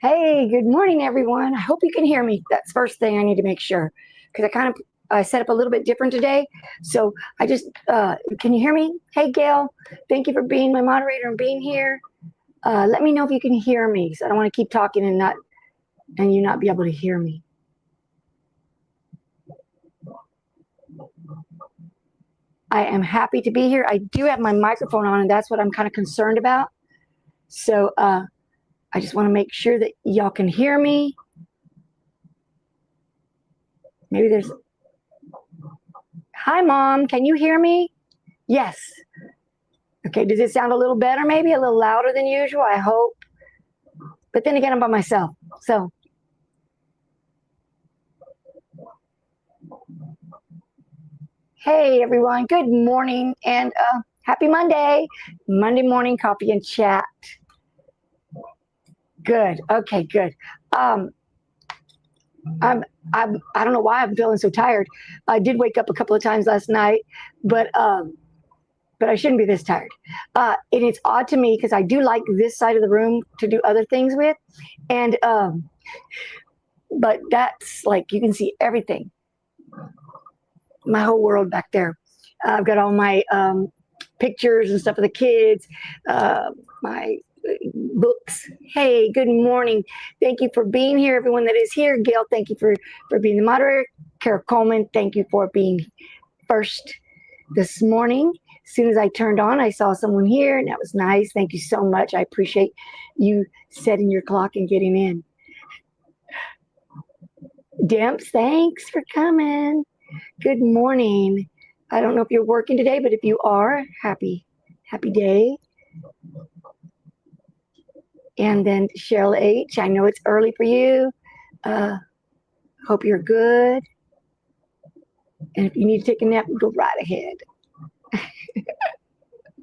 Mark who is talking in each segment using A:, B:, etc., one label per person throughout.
A: Hey, good morning, everyone. I hope you can hear me. That's first thing I need to make sure because I set up a little bit different today. So can you hear me? Hey, Gail, thank you for being my moderator and being here. Let me know if you can hear me because I don't want to keep talking and you not be able to hear me. I am happy to be here. I do have my microphone on, and that's what I'm kind of concerned about. So I just want to make sure that y'all can hear me. Maybe there's... Hi, Mom. Can you hear me? Yes. Okay, does it sound a little better, maybe a little louder than usual? I hope. But then again, I'm by myself. So hey, everyone. Good morning and happy Monday. Monday morning coffee and chat. Good. Okay, good. I don't know why I'm feeling so tired. I did wake up a couple of times last night, but I shouldn't be this tired. And it's odd to me because I do like this side of the room to do other things with. And, but that's like, you can see everything. My whole world back there. I've got all my pictures and stuff of the kids, my books. Hey, good morning. Thank you for being here, everyone that is here. Gail, thank you for being the moderator. Kara Coleman, thank you for being first this morning. As soon as I turned on, I saw someone here, and that was nice. Thank you so much. I appreciate you setting your clock and getting in. Dimps, thanks for coming. Good morning. I don't know if you're working today, but if you are, happy day. And then Cheryl H., I know it's early for you. Hope you're good. And if you need to take a nap, go right ahead.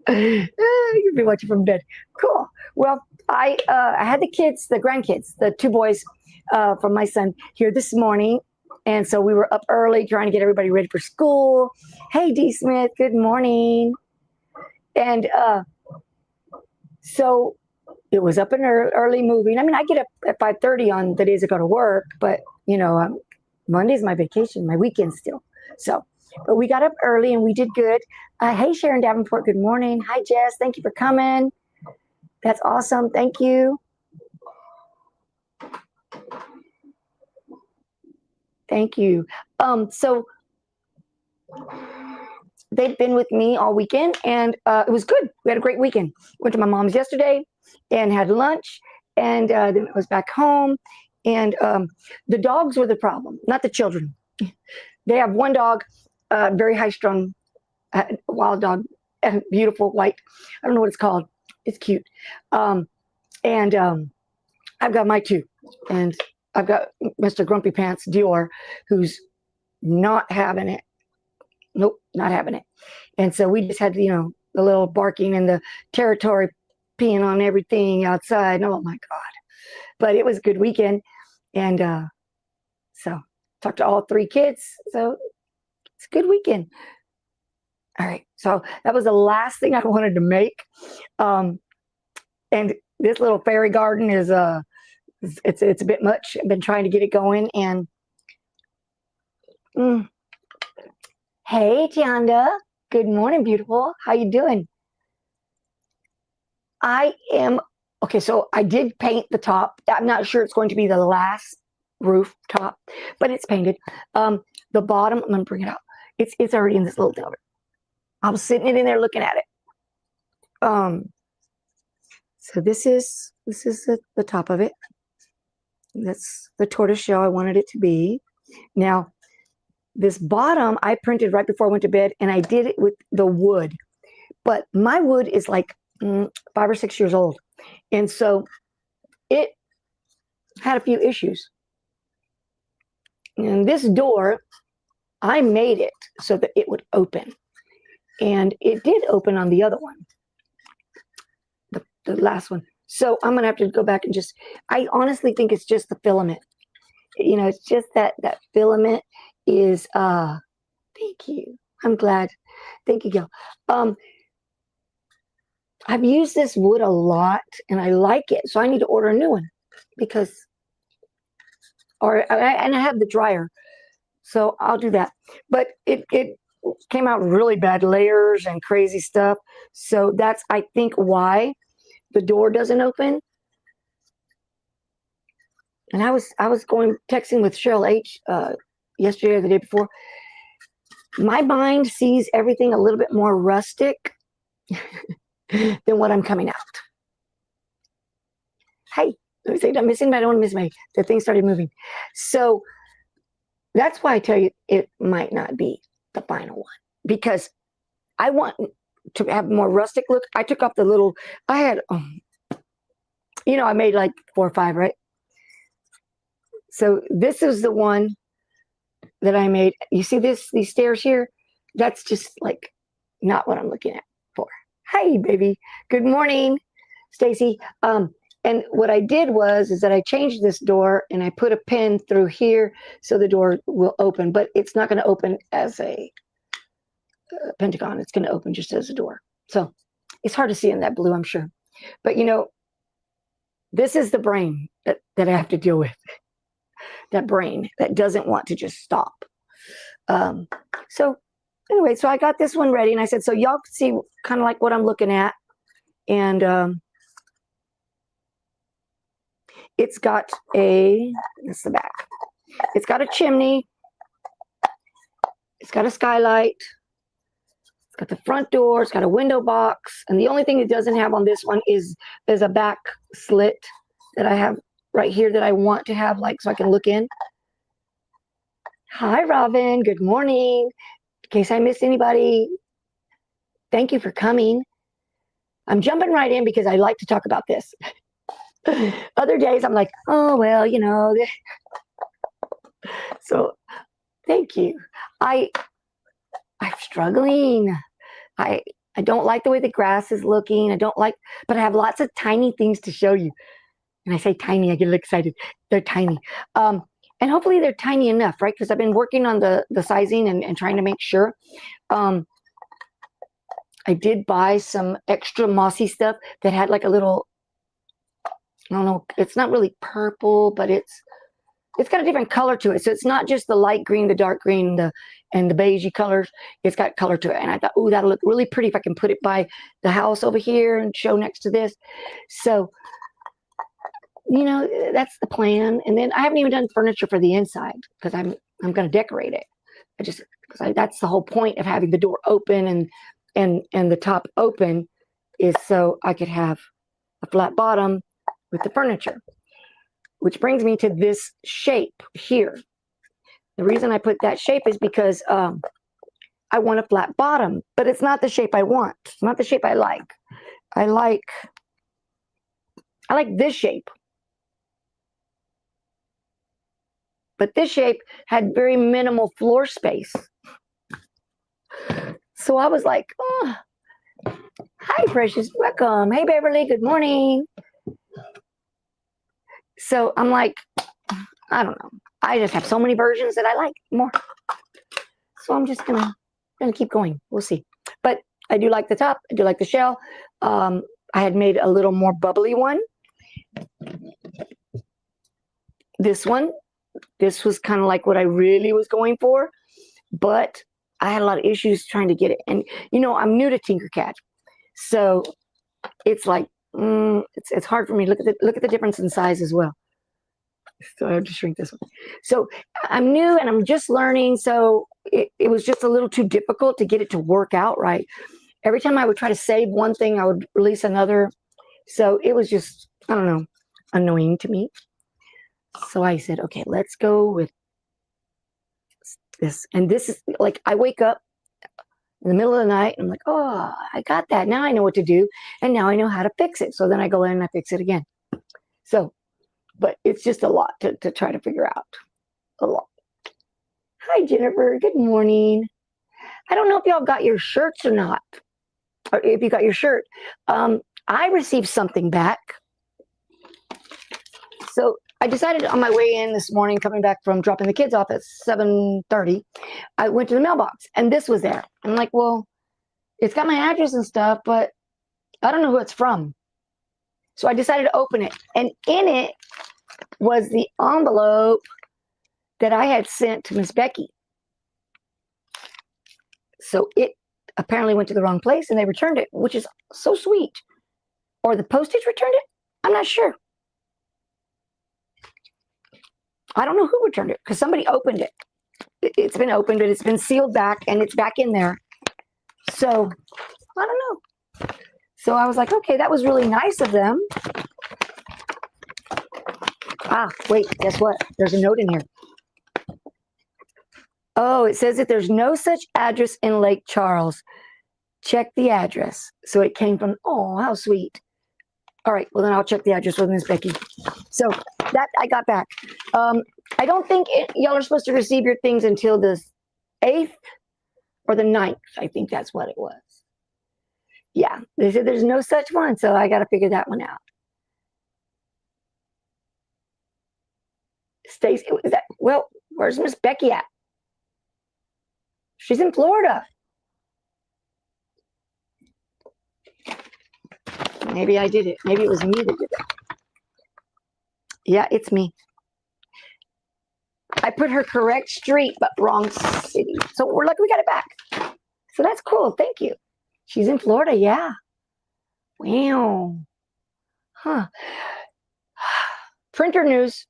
A: You'll be watching from bed. Cool. Well, I had the kids, the grandkids, the two boys from my son here this morning. And so we were up early trying to get everybody ready for school. Hey, D. Smith, good morning. And so it was up and early moving. I mean, I get up at 5:30 on the days I go to work, but, you know, Monday's my vacation, my weekend still. So, but we got up early and we did good. Hey, Sharon Davenport, good morning. Hi, Jess. Thank you for coming. That's awesome. Thank you. Thank you. So they've been with me all weekend, and it was good. We had a great weekend. Went to my mom's yesterday and had lunch, and then I was back home. And the dogs were the problem, not the children. They have one dog, very high-strung, wild dog, and beautiful white. I don't know what it's called. It's cute. And I've got my two, and I've got Mr. Grumpy Pants Dior, who's not having it. Nope, not having it. And so we just had, you know, the little barking and the territory peeing on everything outside. Oh my God. But it was a good weekend. And so talked to all three kids. So it's a good weekend. All right. So that was the last thing I wanted to make. And this little fairy garden is it's a bit much. I've been trying to get it going, and hey, Tianda. Good morning, beautiful. How you doing? I am okay. So I did paint the top. I'm not sure it's going to be the last roof top, but it's painted. The bottom, I'm gonna bring it out. It's already in this little delver. I was sitting in there looking at it. So this is the top of it. That's the tortoise shell I wanted it to be. Now, this bottom I printed right before I went to bed, and I did it with the wood. But my wood is like 5 or 6 years old. And so it had a few issues. And this door, I made it so that it would open. And it did open on the other one, the last one. So I'm going to have to go back and I honestly think it's just the filament. You know, it's just that filament is, thank you. I'm glad. Thank you, Gil. I've used this wood a lot and I like it. So I need to order a new one. because, and I have the dryer, so I'll do that. But it came out really bad, layers and crazy stuff. So that's, I think, why the door doesn't open. And I was texting with Cheryl H yesterday or the day before. My mind sees everything a little bit more rustic than what I'm coming out. Hey, let me say, I'm missing, but I don't want to miss my, the thing started moving. So that's why I tell you it might not be the final one, because I want to have more rustic look. I took off the little, I had, you know, I made like 4 or 5, right? So this is the one that I made. You see this, these stairs here? That's just like not what I'm looking at for. Hey, baby. Good morning, Stacy. And what I did is that I changed this door and I put a pin through here so the door will open, but it's not going to open as a pentagon. It's going to open just as a door. So it's hard to see in that blue, I'm sure. But, you know, this is the brain that I have to deal with. That brain that doesn't want to just stop. So anyway, so I got this one ready and I said, so y'all can see kind of like what I'm looking at. And it's got that's the back. It's got a chimney. It's got a skylight. It's got the front door. It's got a window box. And the only thing it doesn't have on this one is there's a back slit that I have right here that I want to have, like, so I can look in. Hi, Robin. Good morning. In case I missed anybody, thank you for coming. I'm jumping right in because I like to talk about this. Other days I'm like, oh, well, you know. So thank you. I'm struggling. I don't like the way the grass is looking. I don't like, but I have lots of tiny things to show you. And I say tiny, I get excited. They're tiny. And hopefully they're tiny enough, right? Because I've been working on the sizing and trying to make sure. I did buy some extra mossy stuff that had like a little, I don't know, it's not really purple, but it's got a different color to it. So it's not just the light green, the dark green, and the beigey colors. It's got color to it. And I thought, ooh, that'll look really pretty if I can put it by the house over here and show next to this. So, you know, that's the plan. And then I haven't even done furniture for the inside because I'm going to decorate it. That's the whole point of having the door open and the top open, is so I could have a flat bottom with the furniture, which brings me to this shape here. The reason I put that shape is because I want a flat bottom, but it's not the shape I want. It's not the shape I like. I like this shape. But this shape had very minimal floor space. So I was like, oh, hi, Precious, welcome. Hey, Beverly, good morning. So I'm like, I don't know. I just have so many versions that I like more. So I'm just gonna keep going. We'll see. But I do like the top. I do like the shell. I had made a little more bubbly one. This was kind of like what I really was going for, but I had a lot of issues trying to get it. And, you know, I'm new to TinkerCad. So it's like, it's hard for me. Look at the difference in size as well. So I have to shrink this one. So I'm new and I'm just learning. So it was just a little too difficult to get it to work out right. Every time I would try to save one thing, I would release another. So it was just, I don't know, annoying to me. So I said, okay, let's go with this. And this is like, I wake up in the middle of the night and I'm like, oh, I got that. Now I know what to do. And now I know how to fix it. So then I go in and I fix it again. So, but it's just a lot to try to figure out. A lot. Hi, Jennifer. Good morning. I don't know if y'all got your shirts or not. Or if you got your shirt. I received something back. So I decided on my way in this morning, coming back from dropping the kids off at 7:30, I went to the mailbox and this was there. I'm like, well, it's got my address and stuff, but I don't know who it's from. So I decided to open it. And in it was the envelope that I had sent to Miss Becky. So it apparently went to the wrong place and they returned it, which is so sweet. Or the postage returned it? I'm not sure. I don't know who returned it because somebody opened it. It's been opened, but it's been sealed back and it's back in there. So I don't know. So I was like, okay, that was really nice of them. Ah, wait, guess what? There's a note in here. Oh, it says that there's no such address in Lake Charles. Check the address. So it came from, oh, how sweet. All right, well, then I'll check the address with Miss Becky. So that I got back. I don't think y'all are supposed to receive your things until the 8th or the 9th. I think that's what it was. Yeah, they said there's no such one, so I got to figure that one out. Stacy, well, where's Miss Becky at? She's in Florida. Maybe I did it. Maybe it was me that did it. Yeah, it's me. I put her correct street, but wrong city. So we're lucky we got it back. So that's cool. Thank you. She's in Florida. Yeah. Wow. Huh. Printer news.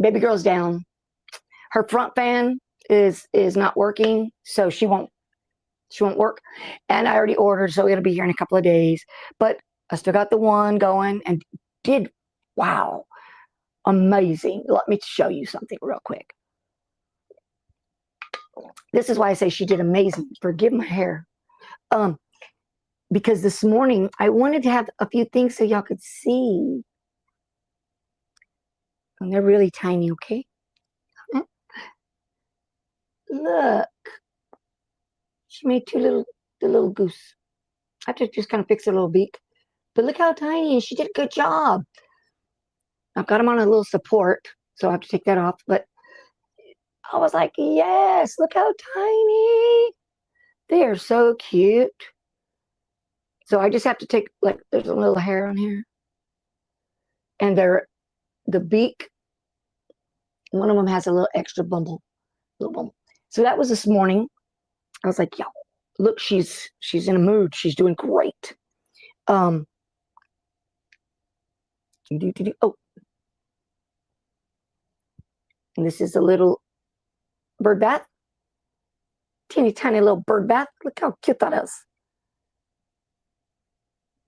A: Baby girl's down. Her front fan is not working, so she won't work. And I already ordered, so it'll be here in a couple of days. But I still got the one going and did, wow, amazing. Let me show you something real quick. This is why I say she did amazing. Forgive my hair. Because this morning I wanted to have a few things so y'all could see. And they're really tiny, okay? Look. She made the little goose. I have to just kind of fix her little beak. But look how tiny, and she did a good job. I've got them on a little support, so I have to take that off. But I was like, yes, look how tiny. They are so cute. So I just have to take, like, there's a little hair on here. And the beak, one of them has a little extra bumble. So that was this morning. I was like, yeah, look, she's in a mood. She's doing great. Oh. And this is a little bird bath. Teeny tiny little bird bath. Look how cute that is.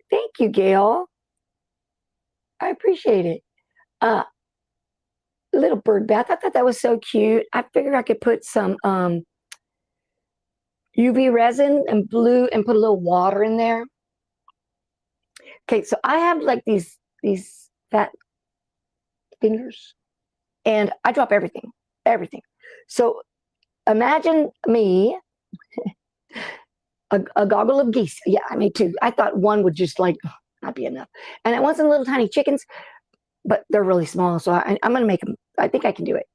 A: Thank you, Gail. I appreciate it. Little bird bath. I thought that was so cute. I figured I could put some UV resin and blue and put a little water in there. Okay, so I have like these fat fingers and I drop everything. So imagine me, a goggle of geese. Yeah, I made two. I thought one would just like not be enough. And I want some little tiny chickens, but they're really small. So I'm going to make them. I think I can do it.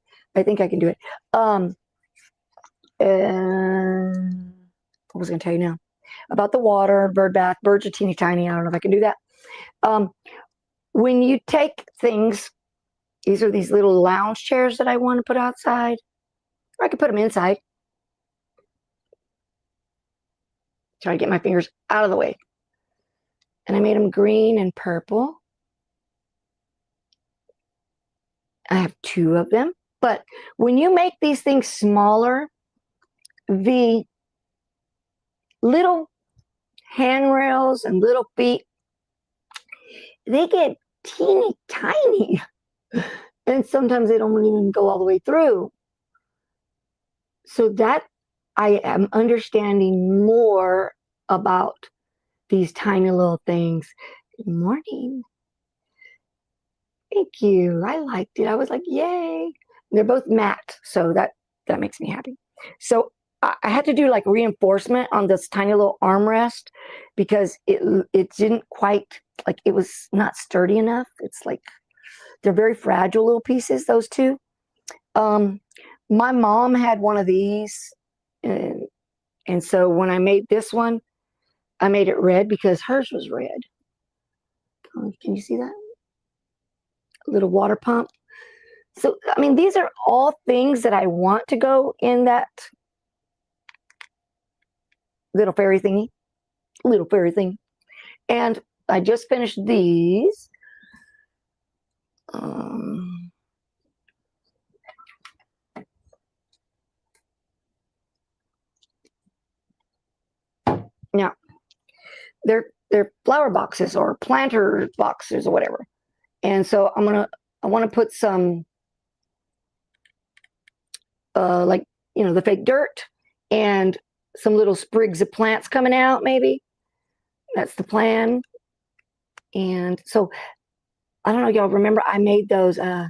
A: And what was I going to tell you now? About the water, bird bath. Birds are teeny tiny. I don't know if I can do that. When you take things, these are these little lounge chairs that I want to put outside. Or I could put them inside. Try to get my fingers out of the way. And I made them green and purple. I have two of them. But when you make these things smaller, the little handrails and little feet, they get teeny tiny. And sometimes they don't even go all the way through. So that I am understanding more about these tiny little things. Good morning. Thank you. I liked it. I was like, yay. They're both matte, so that makes me happy. So I had to do like reinforcement on this tiny little armrest because it didn't quite, like, it was not sturdy enough. It's like, they're very fragile little pieces, those two. My mom had one of these, and so when I made this one, I made it red because hers was red. Can you see that? little water pump. So, I mean, these are all things that I want to go in that little fairy thing. And I just finished these. Now, they're flower boxes or planter boxes or whatever. And so I want to put some, like, you know, the fake dirt and some little sprigs of plants coming out, maybe. That's the plan. And so, I don't know, y'all remember I made those, I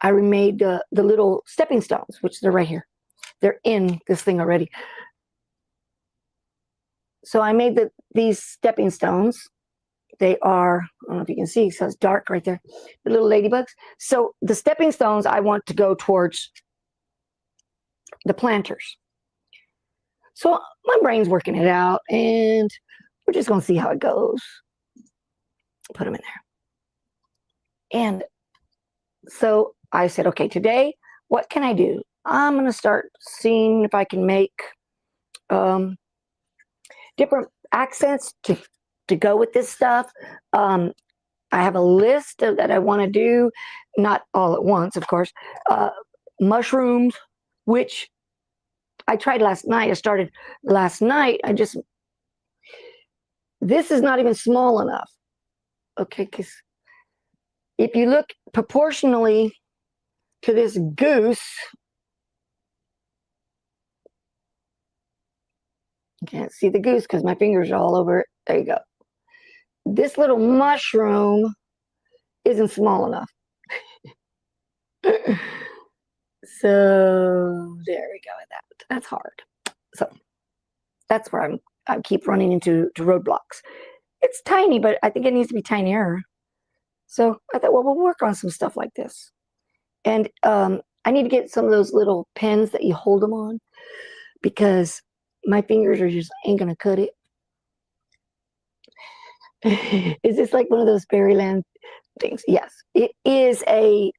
A: remade the little stepping stones, which they're right here. They're in this thing already. So I made these stepping stones. They are, I don't know if you can see, so it's dark right there, the little ladybugs. So the stepping stones, I want to go towards the planters. So my brain's working it out, and we're just going to see how it goes. Put them in there. And so I said, okay, today, what can I do? I'm going to start seeing if I can make different accents to go with this stuff. I have a list that I want to do, not all at once, of course. Mushrooms, which I tried last night. I started last night. This is not even small enough. Okay, because if you look proportionally to this goose, you can't see the goose because my fingers are all over it. There you go. This little mushroom isn't small enough. So there we go with that. That's hard. So that's where I keep running into roadblocks. It's tiny, but I think it needs to be tinier. So I thought, well, we'll work on some stuff like this. And I need to get some of those little pens that you hold them on, because my fingers are just ain't gonna cut it. Is this like one of those fairyland things? Yes, it is a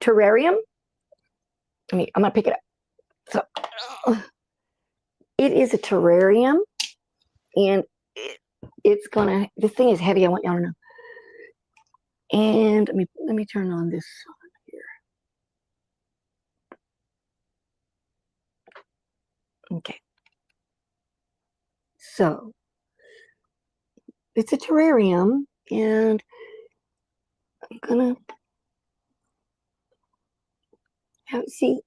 A: terrarium. I'm gonna pick it up. So it is a terrarium, and it's gonna. This thing is heavy. I want y'all to know. And let me turn on this here. Okay. So it's a terrarium, and I'm gonna see.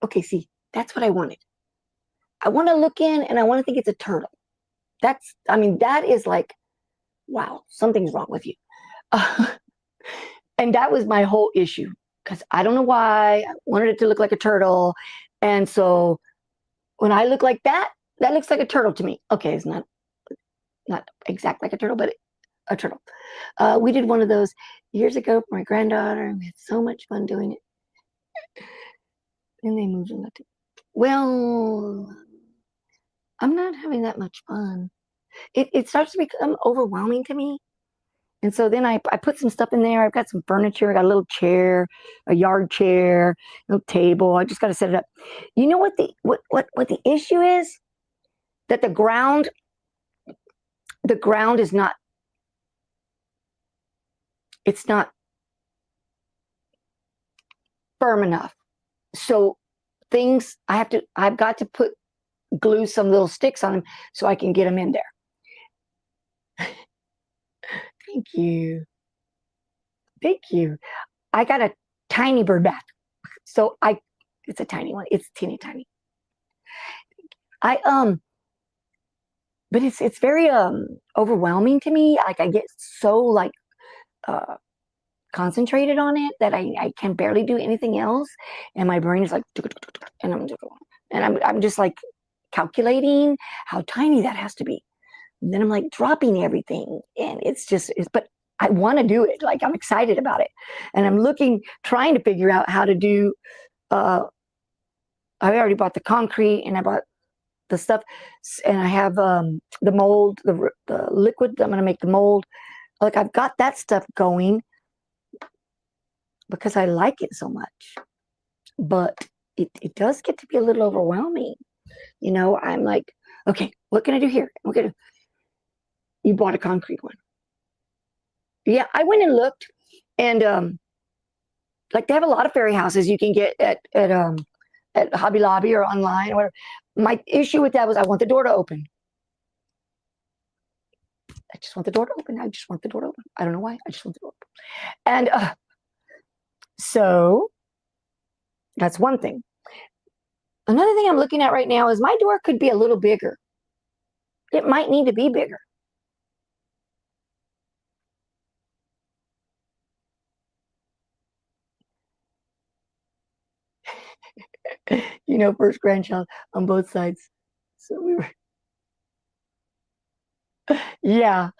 A: Okay, see, that's what I wanted. I want to look in, and I want to think it's a turtle. That is like, wow, something's wrong with you. And that was my whole issue, because I don't know why I wanted it to look like a turtle. And so when I look like that, that looks like a turtle to me. Okay, it's not exactly like a turtle, but a turtle. We did one of those years ago for my granddaughter, and we had so much fun doing it. And they moved in. Well, I'm not having that much fun. It starts to become overwhelming to me. And so then I put some stuff in there. I've got some furniture. I got a little chair, a yard chair, a little table. I just got to set it up. You know what the issue is? That the ground is not, it's not firm enough. So I've got to glue some little sticks on them so I can get them in there. Thank you. Thank you. I got a tiny bird bath. So it's a tiny one. It's teeny tiny. But it's very overwhelming to me. Like, I get so concentrated on it that I can barely do anything else. And my brain is like, and I'm just like calculating how tiny that has to be. And then I'm like dropping everything, and but I want to do it. Like, I'm excited about it, and I'm trying to figure out how to do. I already bought the concrete, and I bought the stuff, and I have the mold, the liquid. I'm going to make the mold. Like, I've got that stuff going, because I like it so much. But it does get to be a little overwhelming. You know, I'm like, okay, what can I do here? What can I do? You bought a concrete one. Yeah, I went and looked, and like they have a lot of fairy houses you can get at Hobby Lobby or online or whatever. My issue with that was I want the door to open. I just want the door to open. I just want the door to open. I don't know why. I just want the door to open. And so that's one thing. Another thing I'm looking at right now is my door could be a little bigger. It might need to be bigger. You know, first grandchild on both sides. So we were, yeah,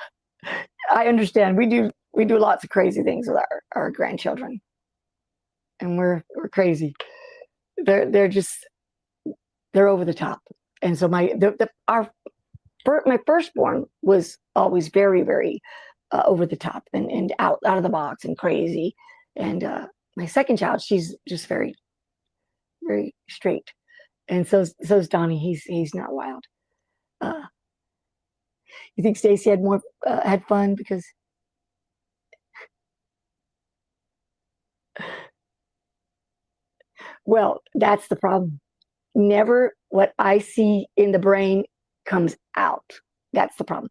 A: I understand. We do lots of crazy things with our grandchildren, and we're crazy. They're over the top, and so my firstborn was always very, very over the top and out of the box and crazy, and my second child, she's just very, very straight, and so's Donnie. He's not wild. You think Stacy had fun because? Well, that's the problem. Never what I see in the brain comes out. That's the problem.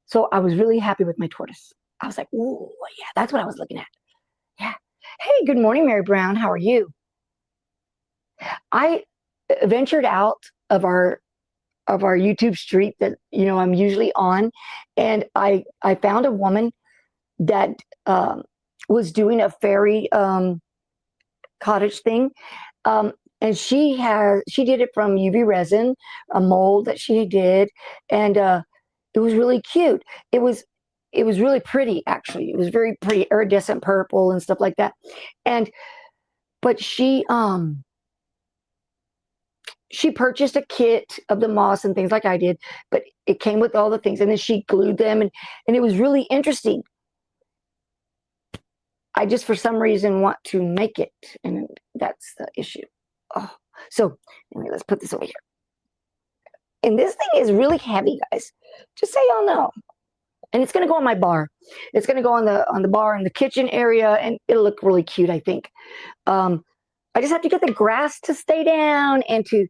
A: So I was really happy with my tortoise. I was like, oh, yeah, that's what I was looking at. Yeah. Hey, good morning, Mary Brown. How are you? I ventured out of our YouTube street that I'm usually on, and I found a woman that was doing a fairy cottage thing, and she did it from UV resin, a mold that she did, and it was really cute. It was really pretty, actually. It was very pretty, iridescent purple and stuff like that. But she purchased a kit of the moss and things like I did, but it came with all the things, and then she glued them, and it was really interesting. I just, for some reason, want to make it, and that's the issue. Oh, so anyway, let's put this over here. And this thing is really heavy, guys. Just so y'all know. And it's going to go on my bar. It's going to go on the bar in the kitchen area, and it'll look really cute, I think. I just have to get the grass to stay down and to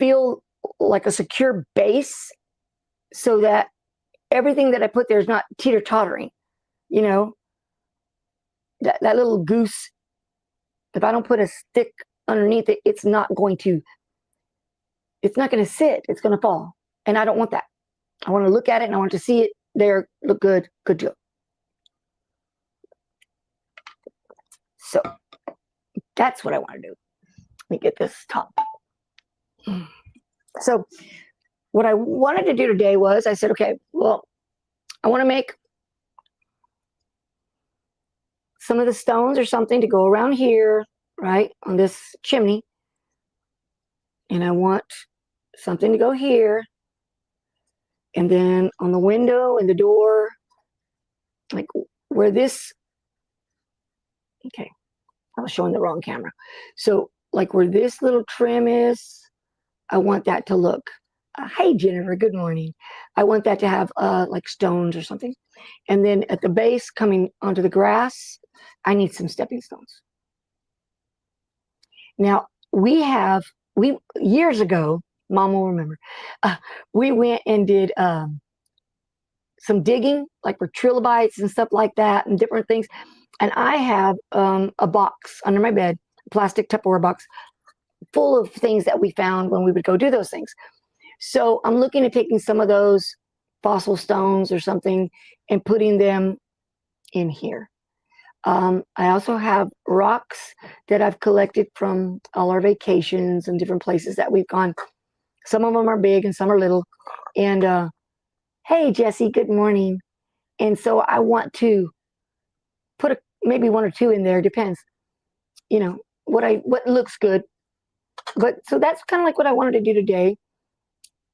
A: feel like a secure base, so that everything that I put there is not teeter-tottering. You know, that little goose, if I don't put a stick underneath it, it's not going to sit. It's going to fall. And I don't want that. I want to look at it, and I want to see it there, look good, good deal. So that's what I want to do. Let me get this top. So what I wanted to do today was, I said, okay, well, I want to make some of the stones or something to go around here, right, on this chimney. And I want something to go here. And then on the window and the door, like where this, okay, I was showing the wrong camera. So like where this little trim is, I want that to look, hey, Jennifer, good morning. I want that to have like stones or something. And then at the base coming onto the grass, I need some stepping stones. Now, years ago, Mom will remember, we went and did some digging, like for trilobites and stuff like that, and different things. And I have a box under my bed, a plastic Tupperware box, full of things that we found when we would go do those things. So I'm looking at taking some of those fossil stones or something and putting them in here. I also have rocks that I've collected from all our vacations and different places that we've gone. Some of them are big and some are little. And hey, Jesse, good morning. And so I want to put maybe one or two in there, depends, what looks good. But so that's kind of like what I wanted to do today.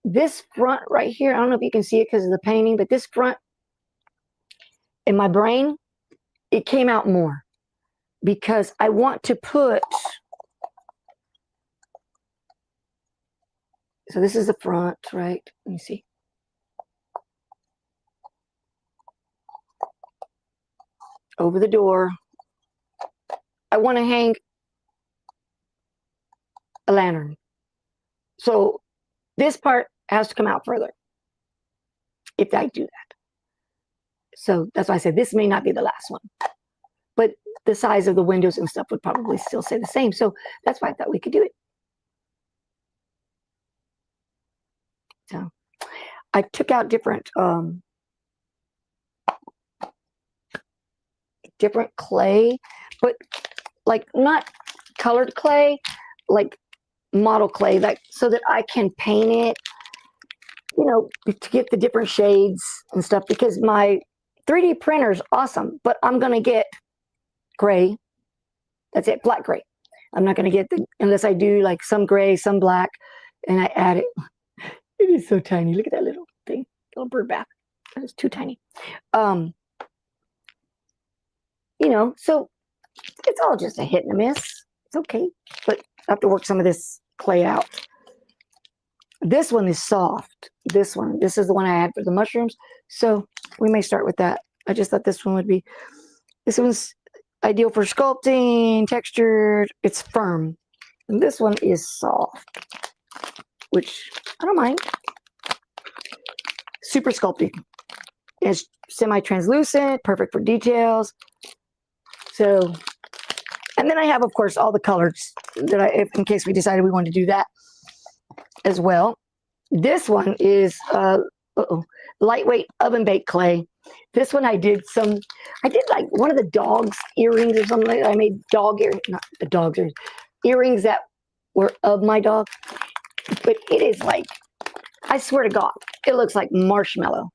A: This front right here, I don't know if you can see it because of the painting, but this front, in my brain, it came out more. because I want to put, so this is the front, right? Let me see. Over the door, I want to hang a lantern. So this part has to come out further if I do that. So that's why I said this may not be the last one. But the size of the windows and stuff would probably still stay the same. So that's why I thought we could do it. So I took out different clay, but like not colored clay, like model clay, like so that I can paint it, you know, to get the different shades and stuff, because my 3D printer is awesome, but I'm going to get gray. That's it, black gray. I'm not going to get unless I do like some gray, some black, and I add it. It is so tiny. Look at that little thing, little bird bath. It's too tiny. You know, so it's all just a hit and a miss. It's okay, but I have to work some of this clay out. This one is soft. This is the one I had for the mushrooms. So we may start with that. I just thought this one would be, this one's ideal for sculpting, textured. It's firm. And this one is soft, which I don't mind. Super sculpting. It's semi-translucent, perfect for details. So, and then I have, of course, all the colors that in case we decided we wanted to do that as well. This one is lightweight oven baked clay. This one I did like one of the dog's earrings or something. I made dog earrings, not the dog's earrings, earrings that were of my dog. But it is like, I swear to God, it looks like marshmallow.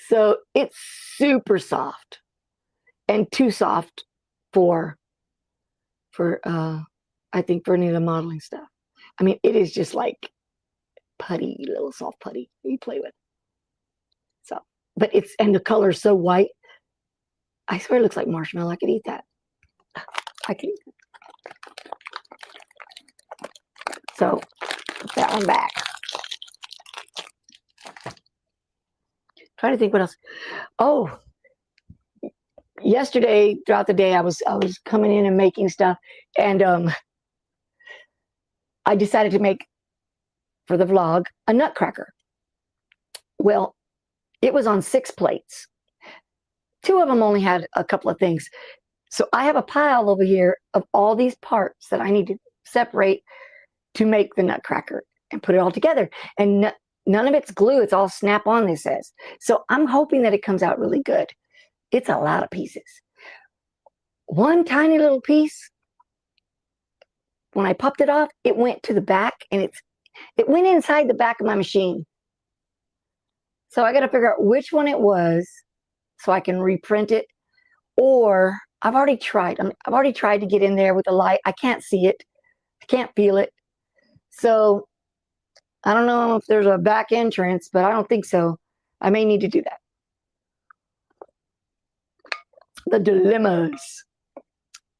A: So it's super soft and too soft for I think for any of the modeling stuff. I mean, it is just like putty, little soft putty you play with. So, but and the color is so white. I swear it looks like marshmallow. I could eat that. I could eat that. So, put that one back. Trying to think what else. Oh, yesterday throughout the day I was coming in and making stuff, and I decided to make for the vlog a nutcracker. Well, it was on 6 plates. 2 of them only had a couple of things. So I have a pile over here of all these parts that I need to separate to make the nutcracker and put it all together. And none of it's glue. It's all snap-on, it says. So I'm hoping that it comes out really good. It's a lot of pieces. One tiny little piece, when I popped it off, it went to the back, and it went inside the back of my machine. So I got to figure out which one it was so I can reprint it. Or I've already tried. I've already tried to get in there with the light. I can't see it. I can't feel it. So I don't know if there's a back entrance, but I don't think so. I may need to do that. The dilemmas.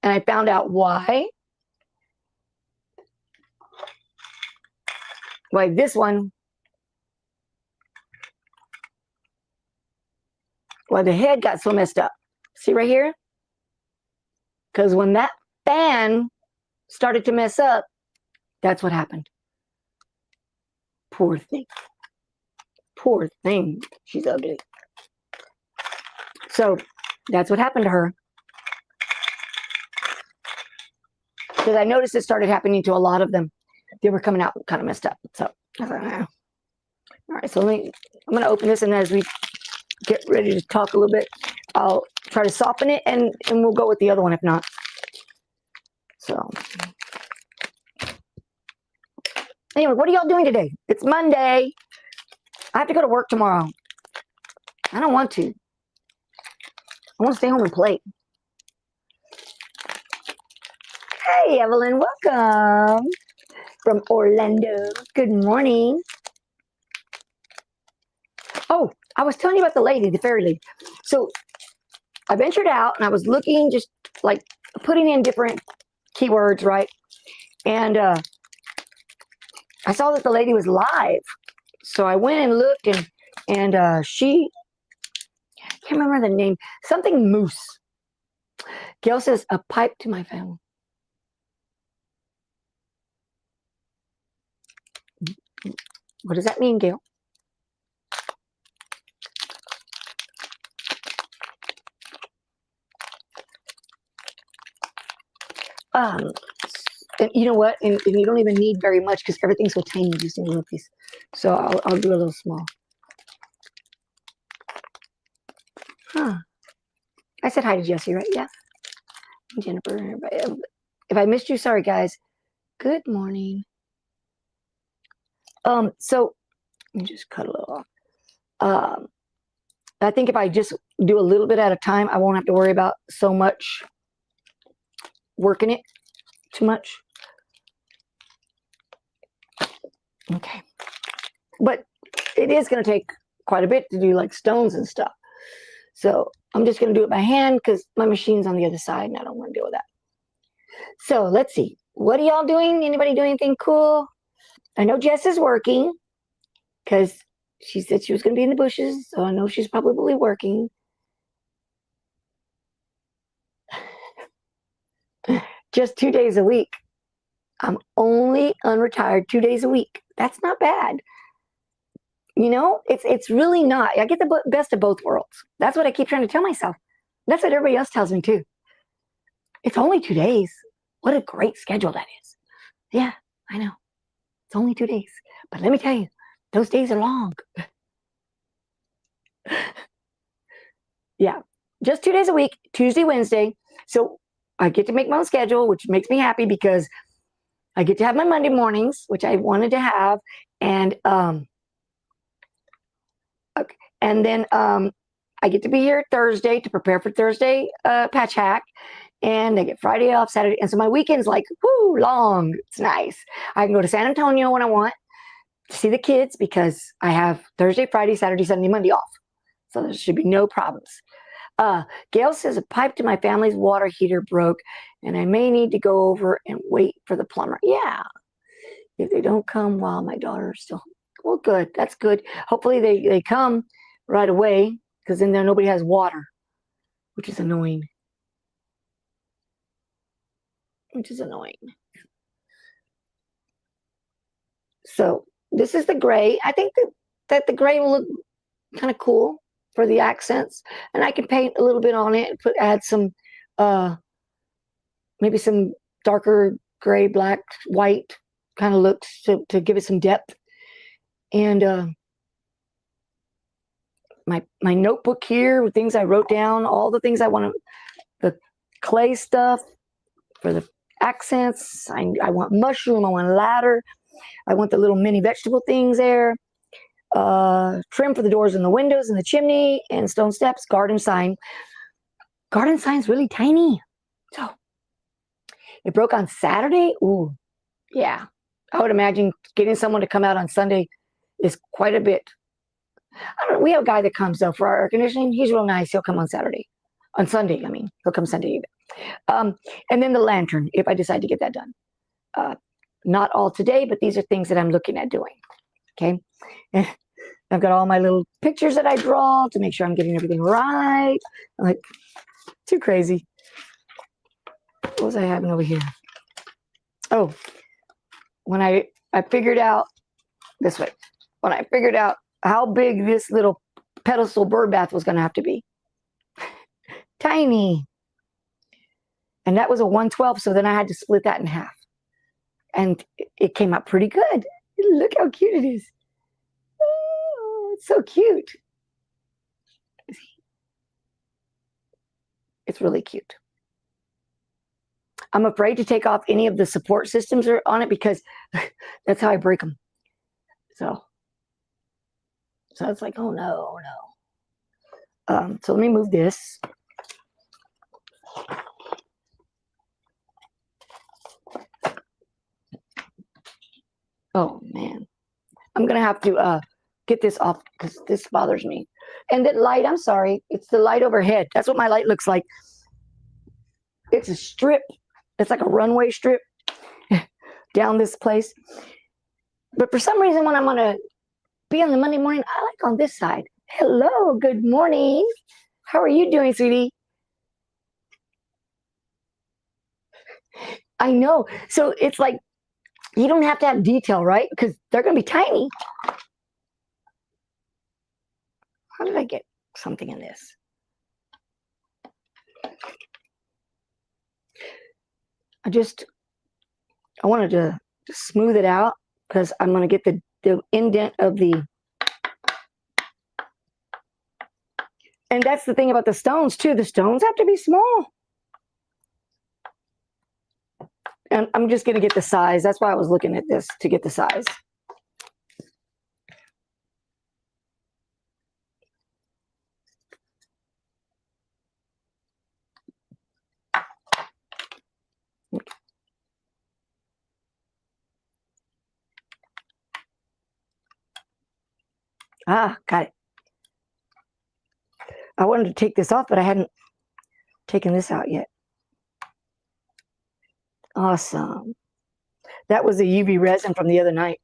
A: And I found out why this one, why the head got so messed up. See right here? Because when that fan started to mess up, that's what happened. Poor thing. Poor thing. She's ugly. So that's what happened to her. Because I noticed it started happening to a lot of them. They were coming out kind of messed up. So I was like, all right, so I'm going to open this, and as we get ready to talk a little bit, I'll try to soften it, and we'll go with the other one if not. So anyway, what are y'all doing today? It's Monday. I have to go to work tomorrow. I don't want to. I want to stay home and play. Hey, Evelyn, welcome from Orlando. Good morning. Oh, I was telling you about the lady, the fairy lady. So I ventured out and I was looking, just like putting in different keywords, right? And I saw that the lady was live. So I went and looked, and she, I can't remember the name, something Moose. Gail says, a pipe to my family. What does that mean, Gail? And you know what? And you don't even need very much because everything's so tiny using a little piece. So I'll do a little small. Huh. I said hi to Jesse, right? Yeah. Jennifer. If I missed you, sorry, guys. Good morning. So let me just cut a little off. I think if I just do a little bit at a time, I won't have to worry about so much working it too much. Okay. But it is going to take quite a bit to do like stones and stuff. So I'm just going to do it by hand because my machine's on the other side and I don't want to deal with that. So let's see. What are y'all doing? Anybody doing anything cool? I know Jess is working because she said she was going to be in the bushes. So I know she's probably working. Just 2 days a week. I'm only unretired 2 days a week. That's not bad. You know, it's really not. I get the best of both worlds. That's what I keep trying to tell myself. That's what everybody else tells me too. It's only 2 days. What a great schedule that is. Yeah, I know. It's only 2 days. But let me tell you, those days are long. Yeah, just 2 days a week, Tuesday, Wednesday. So I get to make my own schedule, which makes me happy because I get to have my Monday mornings, which I wanted to have. And okay. And then I get to be here Thursday to prepare for Thursday patch hack. And I get Friday off, Saturday. And so my weekend's like, whoo, long. It's nice. I can go to San Antonio when I want to see the kids because I have Thursday, Friday, Saturday, Sunday, Monday off. So there should be no problems. Gail says a pipe to my family's water heater broke and I may need to go over and wait for the plumber. Yeah. If they don't come while my daughter's still, well, good. That's good. Hopefully they come right away because then there nobody has water, which is annoying. So this is the gray. I think that the gray will look kind of cool for the accents. And I can paint a little bit on it and add some, maybe some darker gray, black, white kind of looks to give it some depth. And my notebook here with things I wrote down, all the things I want to, the clay stuff for the accents. I want mushroom, I want ladder, I want the little mini vegetable things there. Trim for the doors and the windows and the chimney and stone steps, garden sign. Garden sign's really tiny. So it broke on Saturday. Ooh, yeah. I would imagine getting someone to come out on Sunday is quite a bit. I don't know, we have a guy that comes though for our air conditioning. He's real nice. He'll come on Saturday. On Sunday, I mean. He'll come Sunday either. And then the lantern, if I decide to get that done. Not all today, but these are things that I'm looking at doing. Okay. And I've got all my little pictures that I draw to make sure I'm getting everything right. I'm like, too crazy. What was I having over here? Oh, when I figured out this way, when I figured out how big this little pedestal bird bath was going to have to be. Tiny. And that was a 1/12, so then I had to split that in half. And it came out pretty good. Look how cute it is. Oh, it's so cute. It's really cute. I'm afraid to take off any of the support systems on it because that's how I break them. So it's like, oh no, no. So let me move this. Oh man, I'm gonna have to get this off because this bothers me. And that light, I'm sorry, it's the light overhead. That's what my light looks like. It's a strip. It's like a runway strip down this place. But for some reason, when I'm going to be on the Monday morning, I like on this side. Hello, good morning. How are you doing, sweetie? I know. So it's like, you don't have to have detail, right? Because they're going to be tiny. How did I get something in this? I wanted to smooth it out because I'm going to get the indent of the, and that's the thing about the stones too. The stones have to be small. And I'm just going to get the size. That's why I was looking at this, to get the size. Ah, got it. I wanted to take this off, but I hadn't taken this out yet. Awesome. That was the UV resin from the other night.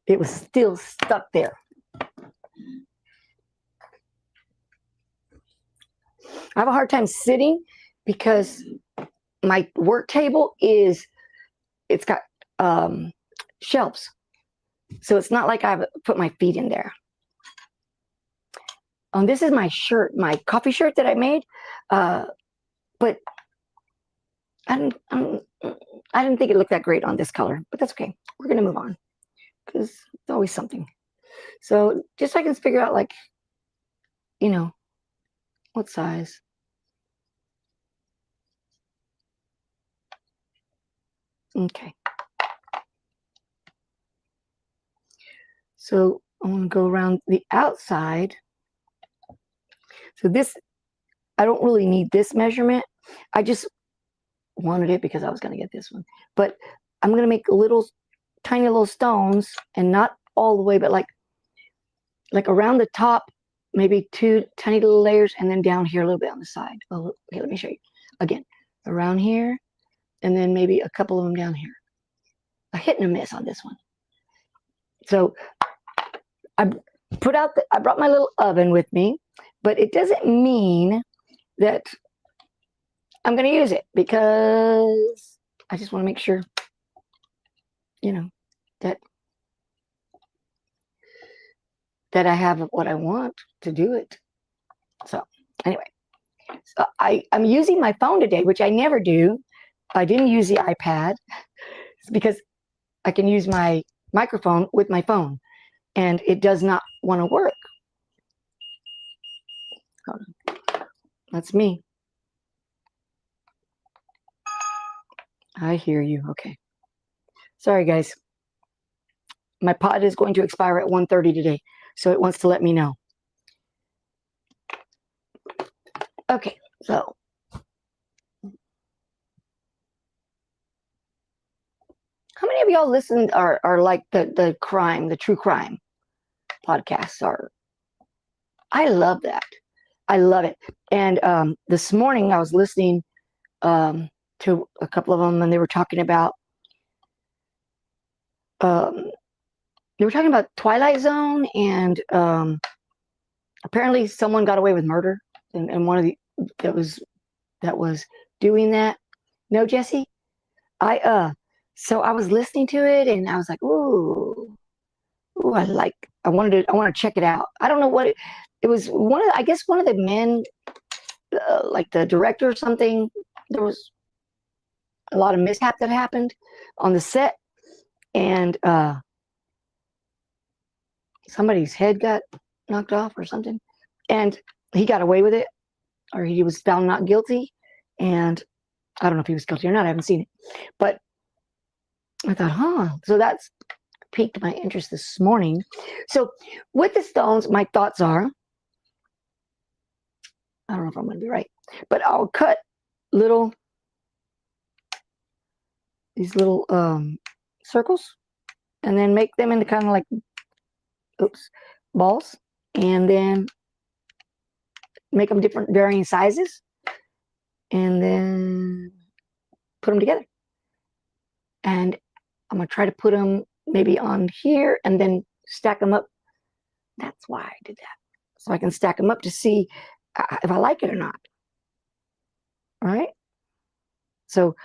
A: It was still stuck there. I have a hard time sitting because my work table it's got shelves. So it's not like I've put my feet in there. This is my shirt, my coffee shirt that I made. But I didn't think it looked that great on this color, but that's okay. We're going to move on because it's always something. So just so I can figure out, like, you know, what size. Okay. So I want to go around the outside. So this, I don't really need this measurement. I just wanted it because I was going to get this one. But I'm going to make little, tiny little stones, and not all the way, but like around the top, maybe 2 tiny little layers, and then down here a little bit on the side. Oh, okay, let me show you. Again, around here, and then maybe a couple of them down here. A hit and a miss on this one. So I brought my little oven with me, but it doesn't mean that I'm going to use it, because I just want to make sure, you know, that I have what I want to do it. So anyway, so I'm using my phone today, which I never do. I didn't use the iPad. It's because I can use my microphone with my phone, and it does not want to work. Hold on. That's me. I hear you. Okay. Sorry, guys. My pod is going to expire at 1:30 today, so it wants to let me know. Okay, so how many of y'all listen are like the true crime podcasts are? I love that. I love it. And this morning I was listening to a couple of them, and they were talking about Twilight Zone, and apparently someone got away with murder, and one of the that was doing that. No, Jesse, so I was listening to it, and I was like, ooh, I want to check it out. I don't know what it was. I guess one of the men, like the director or something. There was a lot of mishap that happened on the set, and somebody's head got knocked off or something, and he got away with it, or he was found not guilty. And I don't know if he was guilty or not. I haven't seen it, but I thought, so that's piqued my interest this morning. So with the stones, my thoughts are, I don't know if I'm going to be right, but I'll cut these little circles, and then make them into kind of like, balls, and then make them different varying sizes, and then put them together. And I'm going to try to put them maybe on here and then stack them up. That's why I did that. So I can stack them up to see if I like it or not. All right. So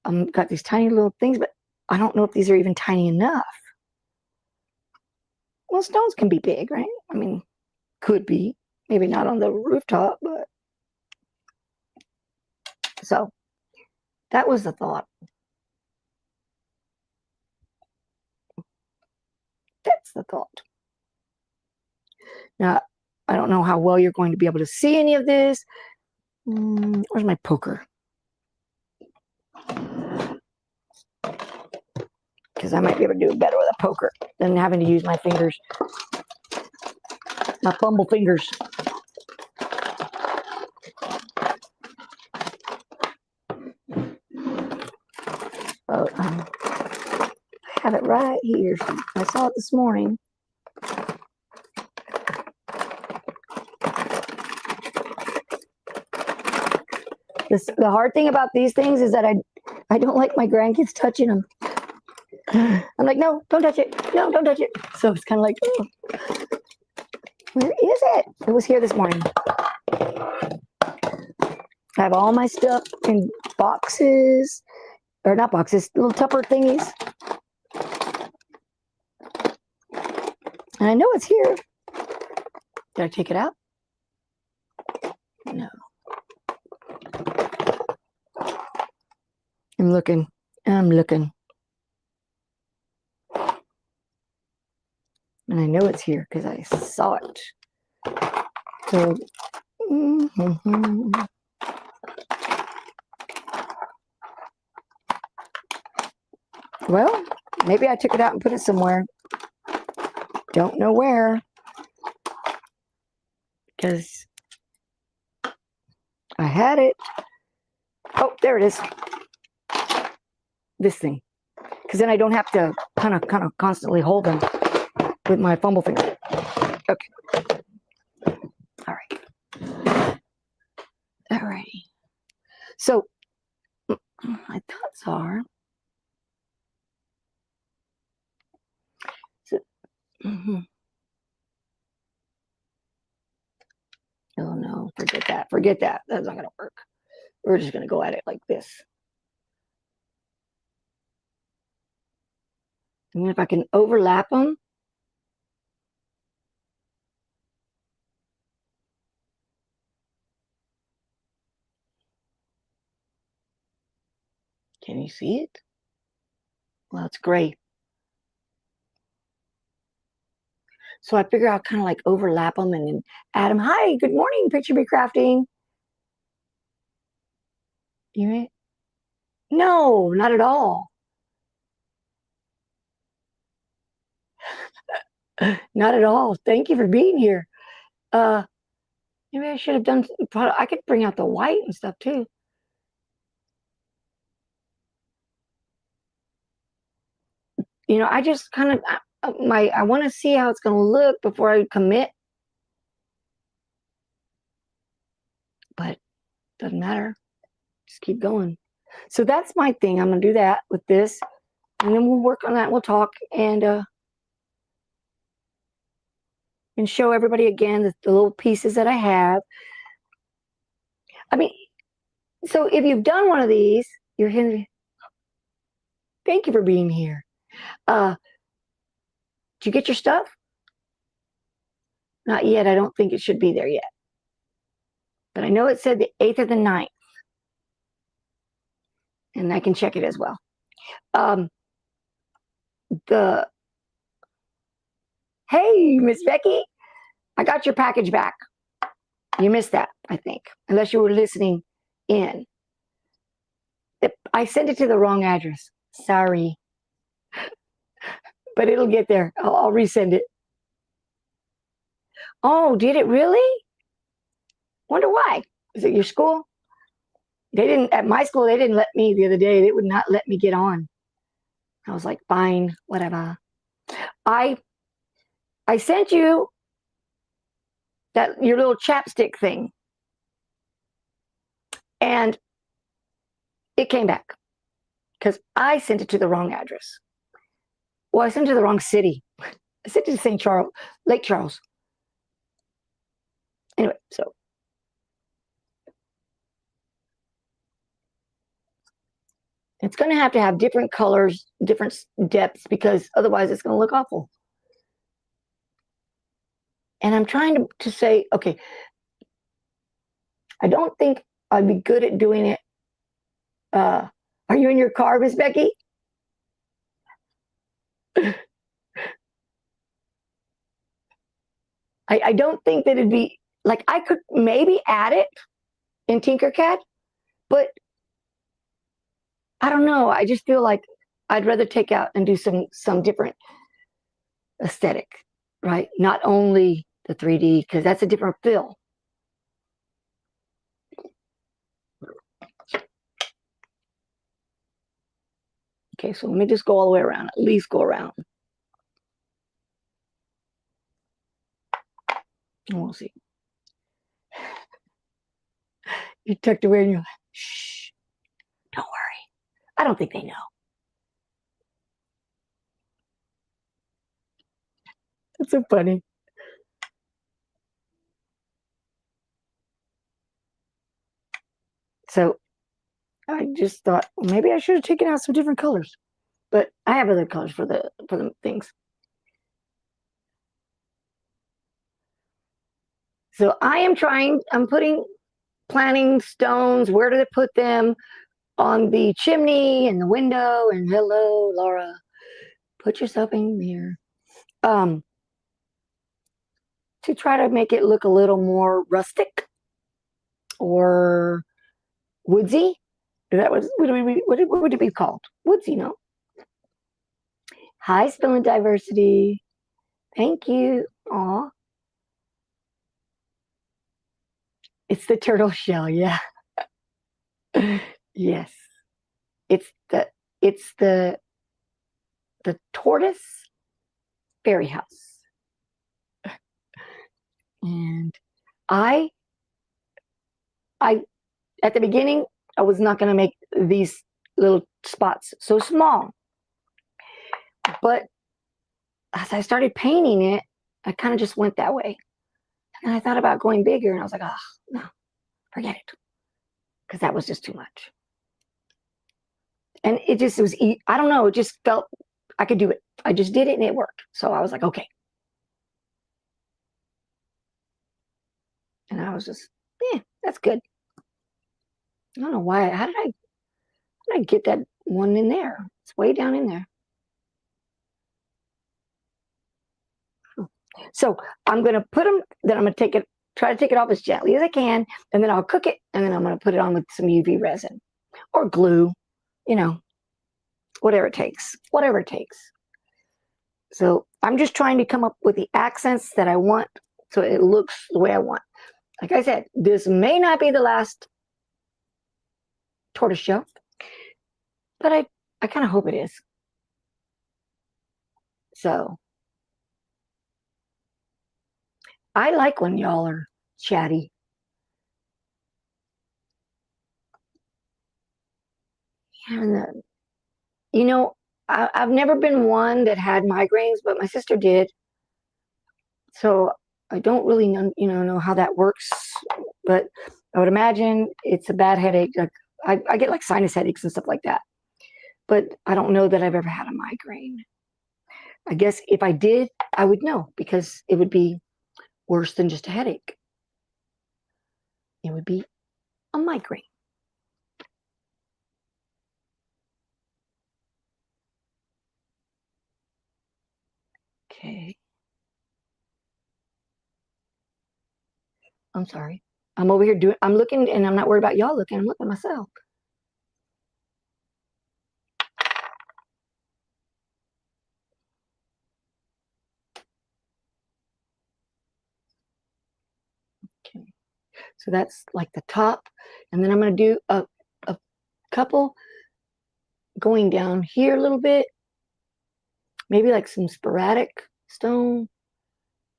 A: I've got these tiny little things, but I don't know if these are even tiny enough. Well, stones can be big, right? I mean, could be. Maybe not on the rooftop, but. So that was the thought. That's the thought. Now, I don't know how well you're going to be able to see any of this. Where's my poker? Because I might be able to do better with a poker than having to use my fingers. My fumble fingers. Oh, I have it right here. I saw it this morning. The hard thing about these things is that I don't like my grandkids touching them. I'm like, no, don't touch it. No, don't touch it. So it's kind of like, oh, where is it? It was here this morning. I have all my stuff in boxes, or not boxes, little Tupper thingies. And I know it's here. Did I take it out? No. I'm looking. I'm looking. And I know it's here because I saw it. So, well, maybe I took it out and put it somewhere. Don't know where. Because I had it. Oh, there it is. This thing. Because then I don't have to kind of constantly hold them with my fumble finger. Okay. All right. All righty. So, my thoughts are. So, oh no, forget that. Forget that. That's not going to work. We're just going to go at it like this. And if I can overlap them. Can you see it? Well, it's gray. So I figure I'll kind of like overlap them and then add them. Hi, good morning, Picture Be Crafting. You mean? No, not at all. Not at all. Thank you for being here. Maybe I should have done. I could bring out the white and stuff too. You know, I just kind of I want to see how it's going to look before I commit. But doesn't matter. Just keep going. So that's my thing. I'm going to do that with this, and then we'll work on that. We'll talk and show everybody again the little pieces that I have. I mean, so if you've done one of these, you're here. Thank you for being here. Did you get your stuff? Not yet. I don't think it should be there yet. But I know it said the 8th or the 9th. And I can check it as well. Hey, Miss Becky, I got your package back. You missed that, I think, unless you were listening in. I sent it to the wrong address. Sorry. But it'll get there. I'll resend it. Oh, did it really? Wonder why. Is it your school? They didn't, at my school, they didn't let me the other day. They would not let me get on. I was like, fine, whatever. I sent you that your little chapstick thing. And it came back because I sent it to the wrong address. Well, I sent it to the wrong city. I sent it to St. Charles, Lake Charles. Anyway, so it's going to have different colors, different depths, because otherwise it's going to look awful. And I'm trying to say, okay, I don't think I'd be good at doing it. Are you in your car, Miss Becky? I don't think that it'd be, like, I could maybe add it in TinkerCad, but I don't know. I just feel like I'd rather take out and do some different aesthetic, right? Not only the 3D, because that's a different feel. Okay, so let me just go all the way around, at least go around. And we'll see. You tucked away and you're like, shh, don't worry. I don't think they know. That's so funny. So I just thought, well, maybe I should have taken out some different colors, but I have other colors for the things. So I'm planning stones. Where do they put them? On the chimney and the window. And hello, Laura, put yourself in the mirror. To try to make it look a little more rustic or woodsy. That was what would it be called? Woodsy, no? Hi, Spelling Diversity. Thank you. Aw. It's the turtle shell, yeah. Yes. It's the tortoise fairy house. And I at the beginning, I was not going to make these little spots so small. But as I started painting it, I kind of just went that way. And I thought about going bigger, and I was like, oh, no, forget it. Because that was just too much. And it was, I don't know, it just felt I could do it. I just did it, and it worked. So I was like, okay. And I was just, yeah, that's good. I don't know why. How did I get that one in there? It's way down in there. So I'm going to put them, then I'm going to try to take it off as gently as I can, and then I'll cook it, and then I'm going to put it on with some UV resin or glue, you know, whatever it takes. So I'm just trying to come up with the accents that I want so it looks the way I want. Like I said, this may not be the last tortoise shell, but I kind of hope it is. So I like when y'all are chatty. And, you know, I've never been one that had migraines, but my sister did. So I don't really know how that works, but I would imagine it's a bad headache. Like I get like sinus headaches and stuff like that, but I don't know that I've ever had a migraine. I guess if I did, I would know, because it would be worse than just a headache. It would be a migraine. Okay. I'm sorry. I'm over here I'm looking, and I'm not worried about y'all looking. I'm looking at myself. Okay. So that's like the top. And then I'm going to do a couple going down here a little bit. Maybe like some sporadic stone.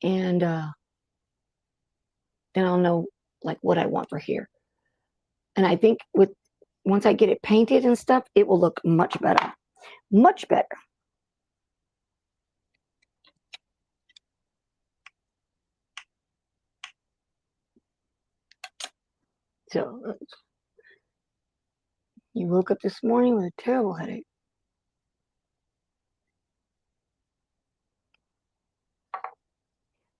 A: And then I'll know like what I want for here. And I think once I get it painted and stuff, it will look much better. Much better. So, you woke up this morning with a terrible headache.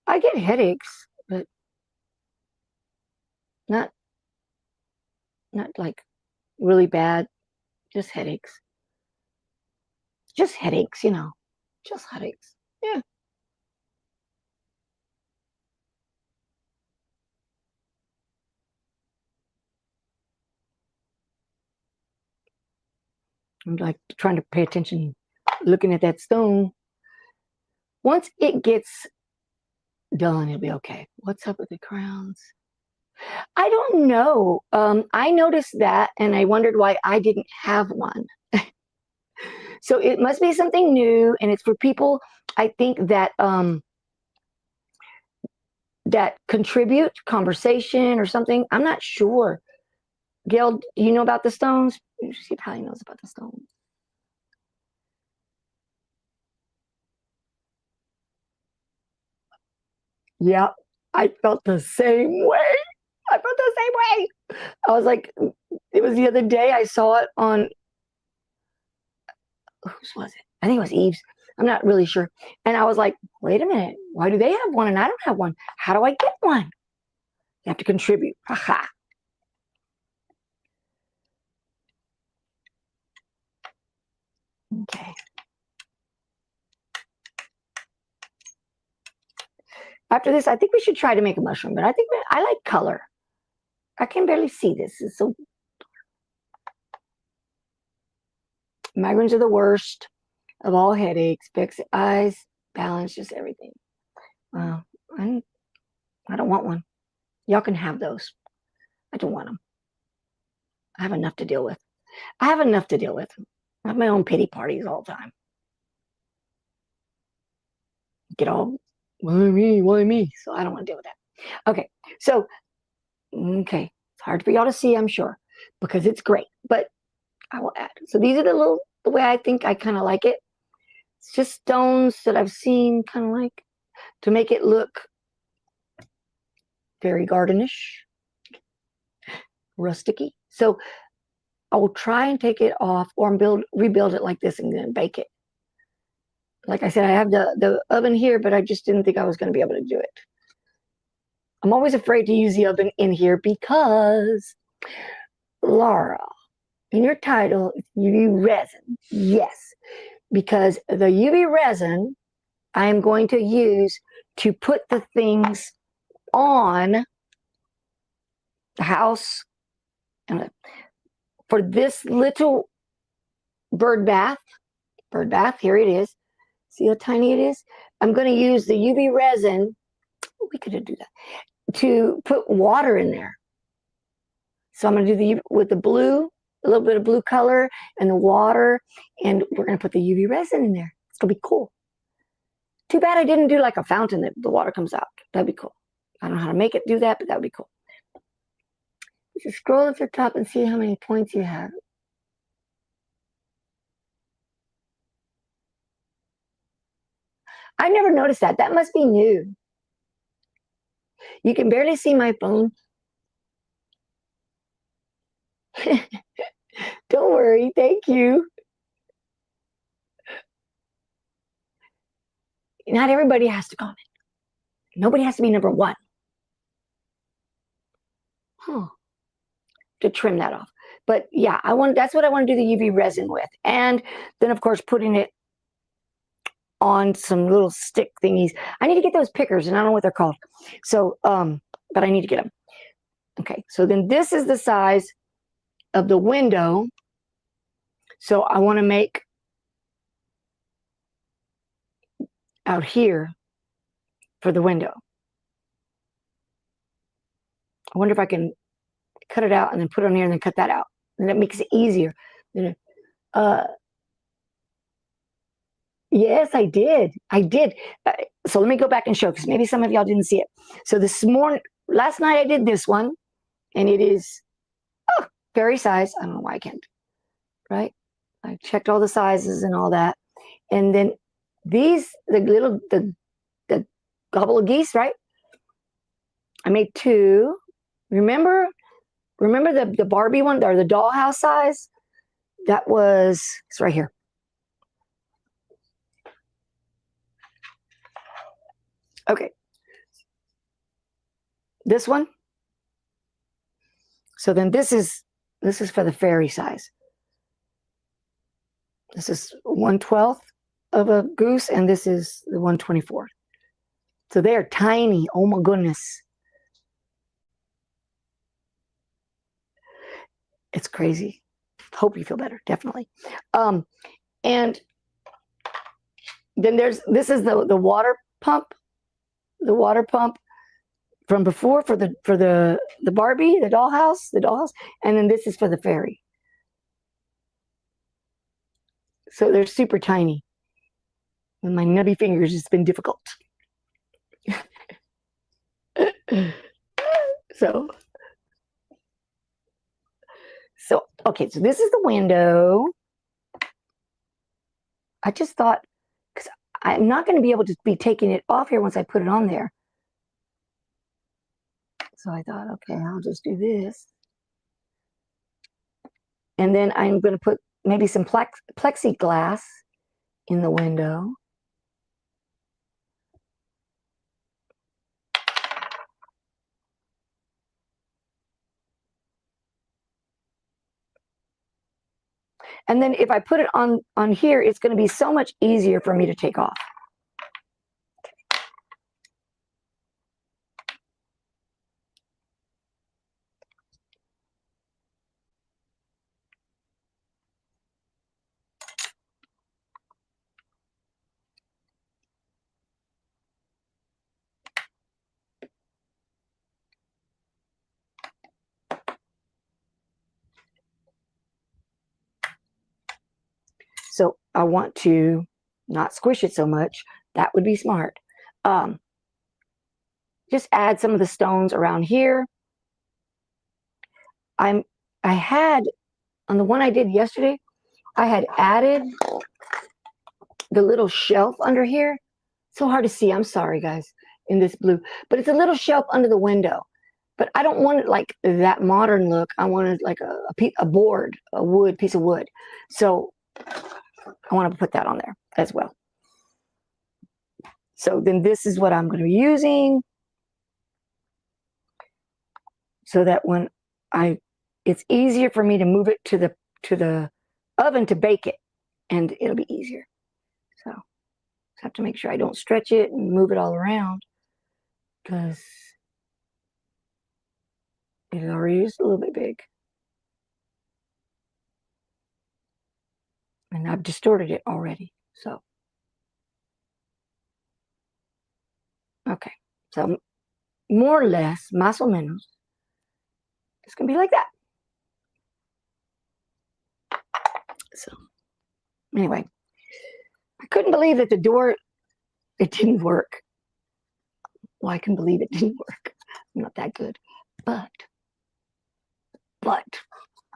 A: I get headaches, but not like really bad, just headaches. Just headaches, you know. Just headaches. Yeah. I'm like trying to pay attention, looking at that stone. Once it gets done, it'll be okay. What's up with the crowns? I don't know. I noticed that and I wondered why I didn't have one. So it must be something new, and it's for people, I think, that that contribute conversation or something. I'm not sure. Gail, do you know about the stones? She probably knows about the stones. Yeah, I felt the same way. I felt the same way. I was like, it was the other day I saw it on, whose was it? I think it was Eve's. I'm not really sure. And I was like, wait a minute. Why do they have one and I don't have one? How do I get one? You have to contribute. Haha. Okay. After this, I think we should try to make a mushroom, but I think I like color. I can barely see this. It's so, migraines are the worst of all headaches. Fix eyes, balance, just everything. I don't want one. Y'all can have those. I don't want them. I have enough to deal with. I have enough to deal with. I have my own pity parties all the time. Get all, why me? Why me? So I don't want to deal with that. Okay. So, okay. It's hard for y'all to see, I'm sure, because it's great, but I will add. So these are the way I think I kind of like it. It's just stones that I've seen kind of like to make it look very gardenish, rusticy. So I will try and take it off or rebuild it like this and then bake it. Like I said, I have the oven here, but I just didn't think I was going to be able to do it. I'm always afraid to use the oven in here because, Laura, in your title, it's UV resin. Yes, because the UV resin I am going to use to put the things on the house. And for this little bird bath, here it is. See how tiny it is? I'm going to use the UV resin. We could do that to put water in there. So I'm going to do with the blue, a little bit of blue color and the water, and we're going to put the UV resin in there. It's going to be cool. Too bad I didn't do like a fountain that the water comes out. That'd be cool. I don't know how to make it do that, but that would be cool. Just scroll up to the top and see how many points you have. I never noticed that. That must be new. You can barely see my phone. Don't worry. Thank you. Not everybody has to comment. Nobody has to be number one. Huh. To trim that off. But yeah, that's what I want to do the UV resin with. And then of course putting it on some little stick thingies. I need to get those pickers and I don't know what they're called. So but I need to get them. Okay, so then this is the size of the window. So I want to make out here for the window. I wonder if I can cut it out and then put it on here and then cut that out. And that makes it easier. Yes, I did. So let me go back and show because maybe some of y'all didn't see it. So this morning, last night I did this one, and it is fairy size. I don't know why I can't, right? I checked all the sizes and all that. And then these, the gobble of geese, right? I made two. Remember the Barbie one, or the dollhouse size? That was, it's right here. Okay. This one. So then this is for the fairy size. This is 1/12 of a goose, and this is the 1/24. So they're tiny. Oh my goodness. It's crazy. Hope you feel better, definitely. And then this is the water pump. The water pump from before for the Barbie, the dollhouse, and then this is for the fairy. So they're super tiny. With my nubby fingers, it's been difficult. So okay, so this is the window. I just thought, because I'm not going to be able to be taking it off here once I put it on there. So I thought, okay, I'll just do this. And then I'm going to put maybe some plexiglass in the window. And then if I put it on here, it's going to be so much easier for me to take off. So I want to not squish it so much. That would be smart. Just add some of the stones around here. I had, on the one I did yesterday, I had added the little shelf under here. So hard to see. I'm sorry, guys, in this blue. But it's a little shelf under the window. But I don't want it like that modern look. I wanted like a board, a wood, piece of wood. So I want to put that on there as well. So then this is what I'm going to be using, so that when it's easier for me to move it to the oven to bake it, and it'll be easier. So just have to make sure I don't stretch it and move it all around, because it already is a little bit big. And I've distorted it already, so. Okay, so more or less, más o menos, it's gonna be like that. So, anyway, I couldn't believe that the door, it didn't work. Well, I can believe it didn't work. I'm not that good, but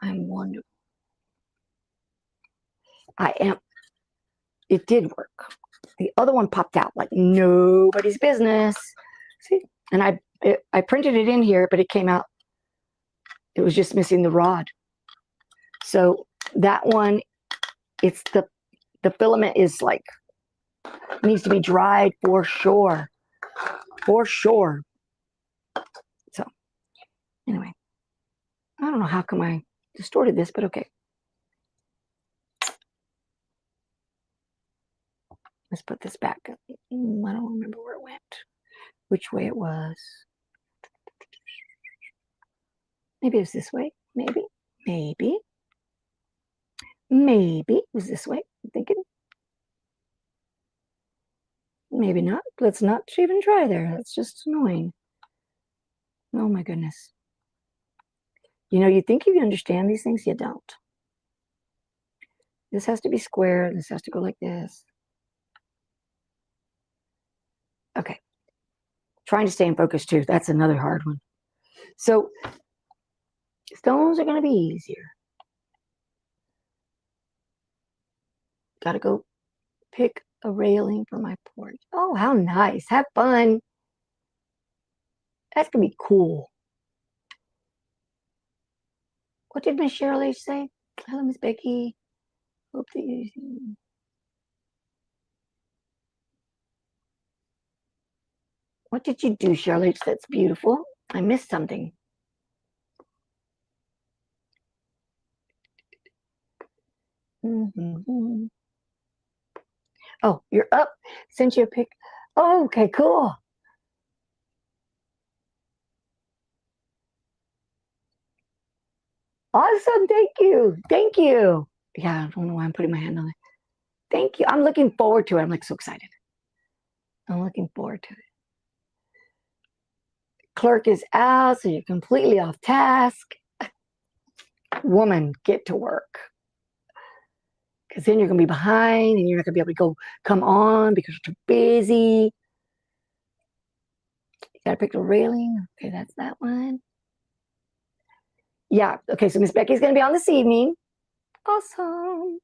A: I'm wonderful. I am. It did work. The other one popped out like nobody's business. See, and I printed it in here, but it came out. It was just missing the rod. So that one, it's the filament is like, needs to be dried for sure. For sure. So anyway, I don't know how come I distorted this, but okay. Let's put this back. I don't remember where it went, which way it was. Maybe it was this way. Maybe it was this way. I'm thinking. Maybe not. Let's not even try there. That's just annoying. Oh my goodness. You know, you think you understand these things, you don't. This has to be square. This has to go like this. Okay. Trying to stay in focus too. That's another hard one. So stones are going to be easier. Got to go pick a railing for my porch. Oh, how nice. Have fun. That's going to be cool. What did Miss Cheryl H. say? Hello, Miss Becky. Hope that you... What did you do, Cheryl H.? That's beautiful. I missed something. Oh, you're up. Sent you a pic. Oh, okay, cool. Awesome. Thank you. Thank you. Yeah, I don't know why I'm putting my hand on it. Thank you. I'm looking forward to it. I'm like so excited. I'm looking forward to it. Clerk is out, so you're completely off task. Woman, get to work. Because then you're going to be behind and you're not going to be able to come on because you're too busy. You got to pick the railing. Okay, that's that one. Yeah, okay, so Miss Becky's going to be on this evening. Awesome.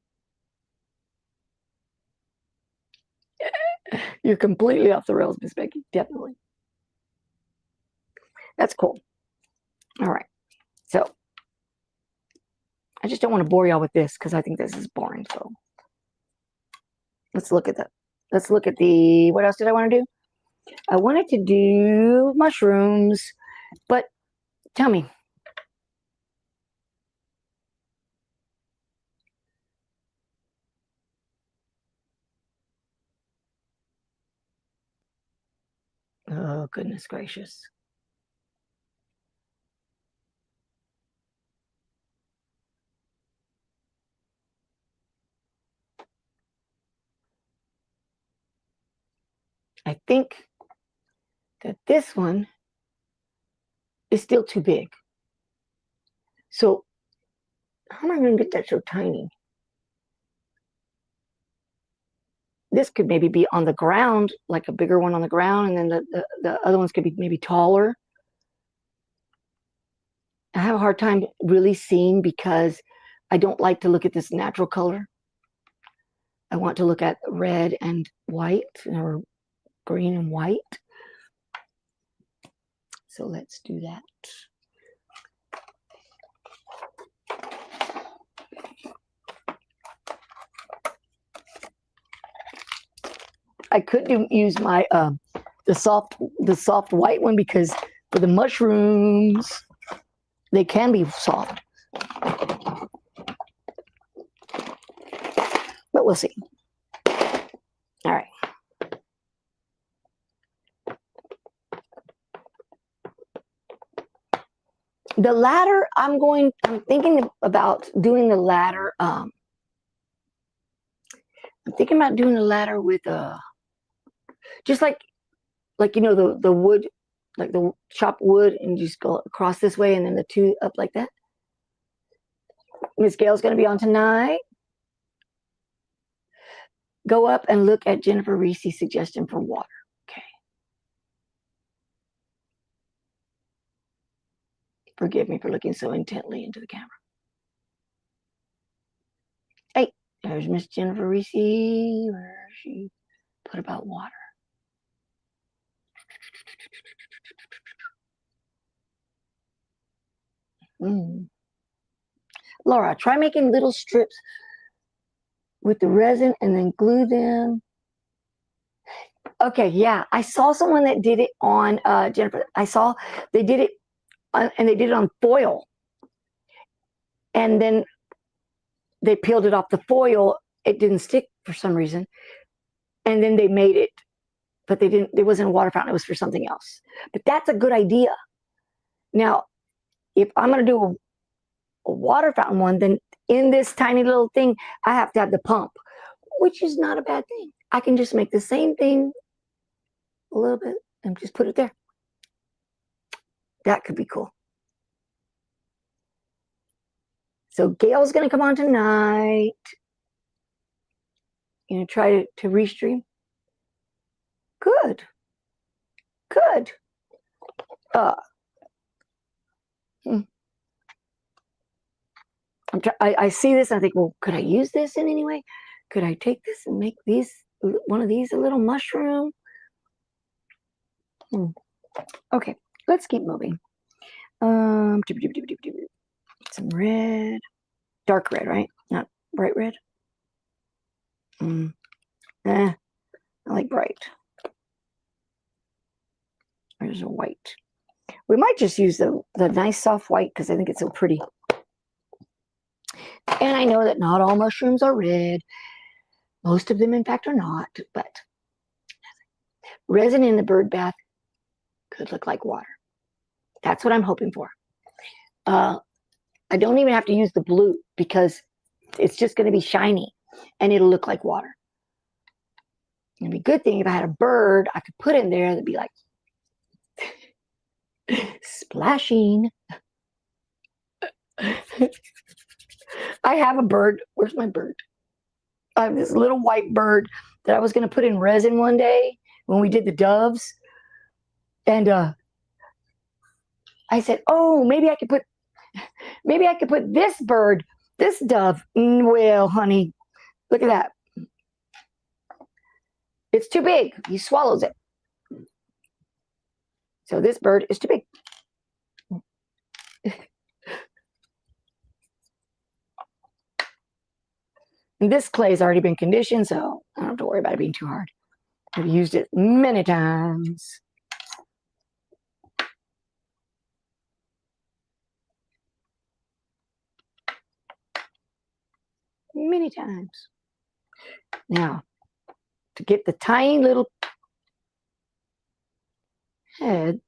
A: You're completely off the rails, Miss Becky. Definitely. That's cool. All right. So I just don't want to bore y'all with this because I think this is boring. So let's look at that. Let's look at the, what else did I want to do? I wanted to do mushrooms, but tell me. Oh, goodness gracious. I think that this one is still too big. So how am I going to get that so tiny? This could maybe be on the ground, like a bigger one on the ground, and then the other ones could be maybe taller. I have a hard time really seeing because I don't like to look at this natural color. I want to look at red and white or green and white. So let's do that. I could use my the soft white one because for the mushrooms they can be soft, but we'll see. All right. The ladder, I'm thinking about doing the ladder. I'm thinking about doing the ladder with just like you know the wood, like the chopped wood, and just go across this way, and then the two up like that. Miss Gail's going to be on tonight. Go up and look at Jennifer Reese's suggestion for water. Okay. Forgive me for looking so intently into the camera. Hey, there's Miss Jennifer Reese, where she put about water. Laura, try making little strips with the resin and then glue them. Okay, yeah, I saw someone that did it on Jennifer. I saw they did it on, and they did it on foil, and then they peeled it off the foil. It didn't stick for some reason, and then they made it, but they didn't. It wasn't a water fountain. It was for something else. But that's a good idea. Now, if I'm going to do a water fountain one, then in this tiny little thing, I have to have the pump, which is not a bad thing. I can just make the same thing a little bit and just put it there. That could be cool. So Gail's going to come on tonight. You know, try to restream. Good. Good. Hmm. I see this and I think, well, could I use this in any way? Could I take this and make one of these a little mushroom? Okay, let's keep moving. Some red, dark red, right? Not bright red. I like bright. There's a white. We might just use the nice soft white because I think it's so pretty. And I know that not all mushrooms are red. Most of them, in fact, are not. But resin in the bird bath could look like water. That's what I'm hoping for. I don't even have to use the blue because it's just going to be shiny and it'll look like water. It'd be a good thing if I had a bird I could put in there that'd be like splashing. I have a bird. Where's my bird? I have this little white bird that I was going to put in resin one day when we did the doves. And I said, oh, maybe I could put this bird, this dove. Well, honey, look at that. It's too big. He swallows it. So this bird is too big. And this clay has already been conditioned, so I don't have to worry about it being too hard. I've used it many times. Many times. Now, to get the tiny little head,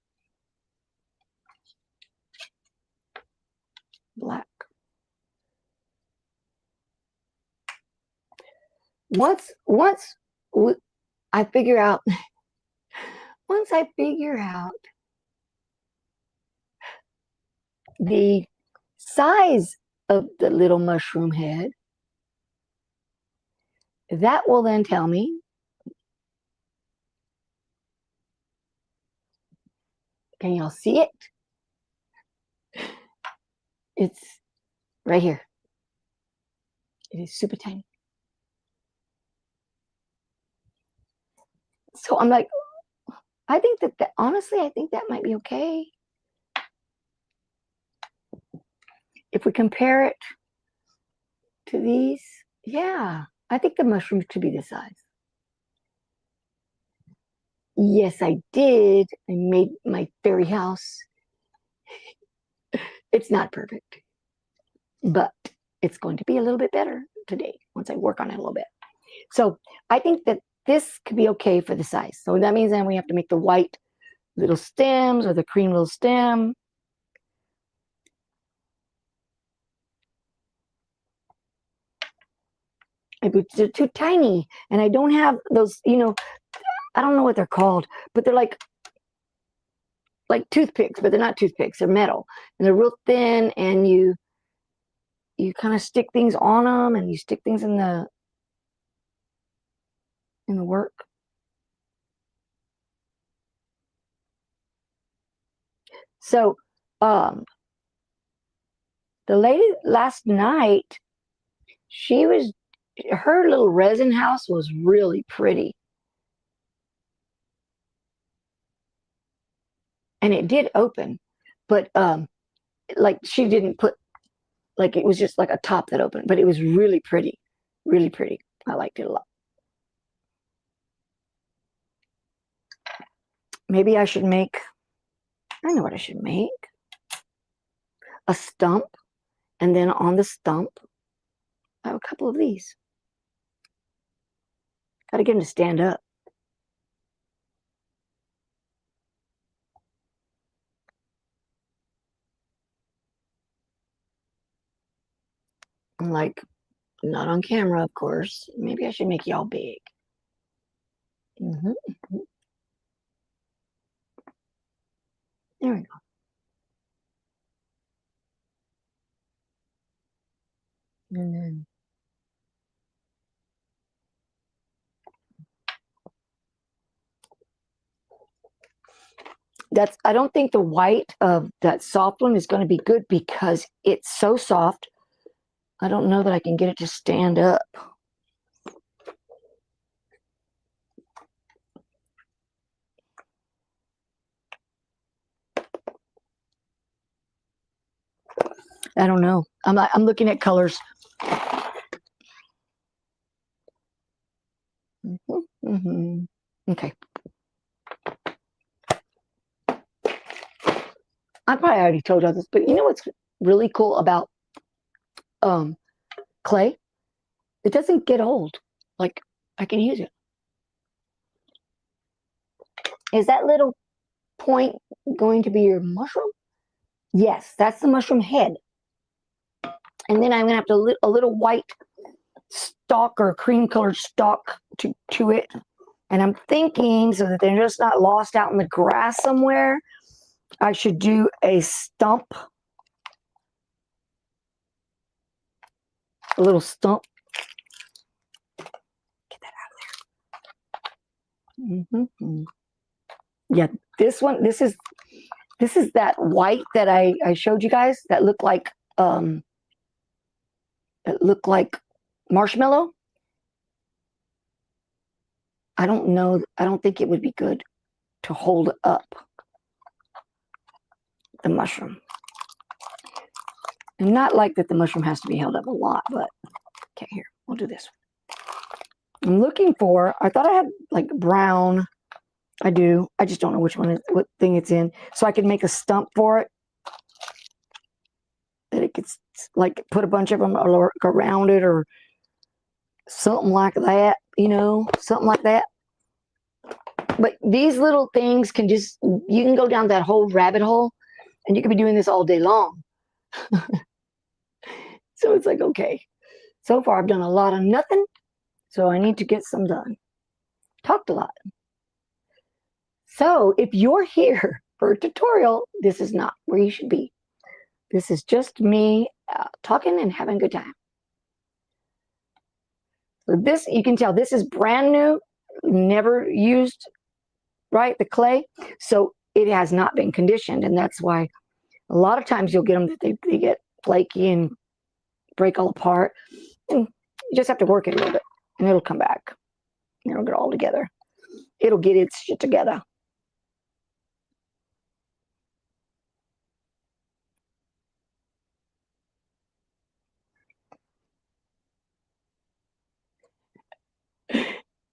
A: black. Once I figure out, once I figure out the size of the little mushroom head, that will then tell me, can y'all see it? It's right here. It is super tiny. So I'm like, I think that honestly, I think that might be okay. If we compare it to these, yeah, I think the mushrooms could be this size. Yes, I did. I made my fairy house. It's not perfect, but it's going to be a little bit better today once I work on it a little bit. So I think that this could be okay for the size. So that means then we have to make the white little stems or the cream little stem. They're too tiny, and I don't have those, I don't know what they're called, but they're like toothpicks, but they're not toothpicks. They're metal, and they're real thin, and you kind of stick things on them, and you stick things in the work. So, the lady last night, her little resin house was really pretty. And it did open, but like she didn't put, like it was just like a top that opened, but it was really pretty, really pretty. I liked it a lot. Maybe I should make, I know what I should make. A stump, and then on the stump, I have a couple of these. Got to get them to stand up. I'm like, not on camera, of course. Maybe I should make y'all big. There we go. And then I don't think the white of that soft one is going to be good because it's so soft. I don't know that I can get it to stand up. I don't know. I'm looking at colors. Okay. I probably already told you this, but you know what's really cool about clay? It doesn't get old. Like, I can use it. Is that little point going to be your mushroom? Yes, that's the mushroom head. And then I'm going to have to a little white stalk or cream colored stalk to it. And I'm thinking, so that they're just not lost out in the grass somewhere, I should do a stump. A little stump. Get that out of there. Yeah, this one, this is that white that I showed you guys that looked like marshmallow. I don't know. I don't think it would be good to hold up the mushroom. And not like that the mushroom has to be held up a lot, but okay, here, we'll do this one. I'm looking for, I thought I had like brown. I do. I just don't know which one is, what thing it's in. So I can make a stump for it. That it gets like put a bunch of them around it or something like that, you know, something like that. But these little things can just, you can go down that whole rabbit hole and you can be doing this all day long. So it's like, okay, so far I've done a lot of nothing. So I need to get some done. Talked a lot. So if you're here for a tutorial, this is not where you should be. This is just me talking and having a good time. So this, you can tell this is brand new, never used, right, the clay. So it has not been conditioned. And that's why a lot of times you'll get them that they get flaky and break all apart. And you just have to work it a little bit and it'll come back. It'll get all together. It'll get its shit together.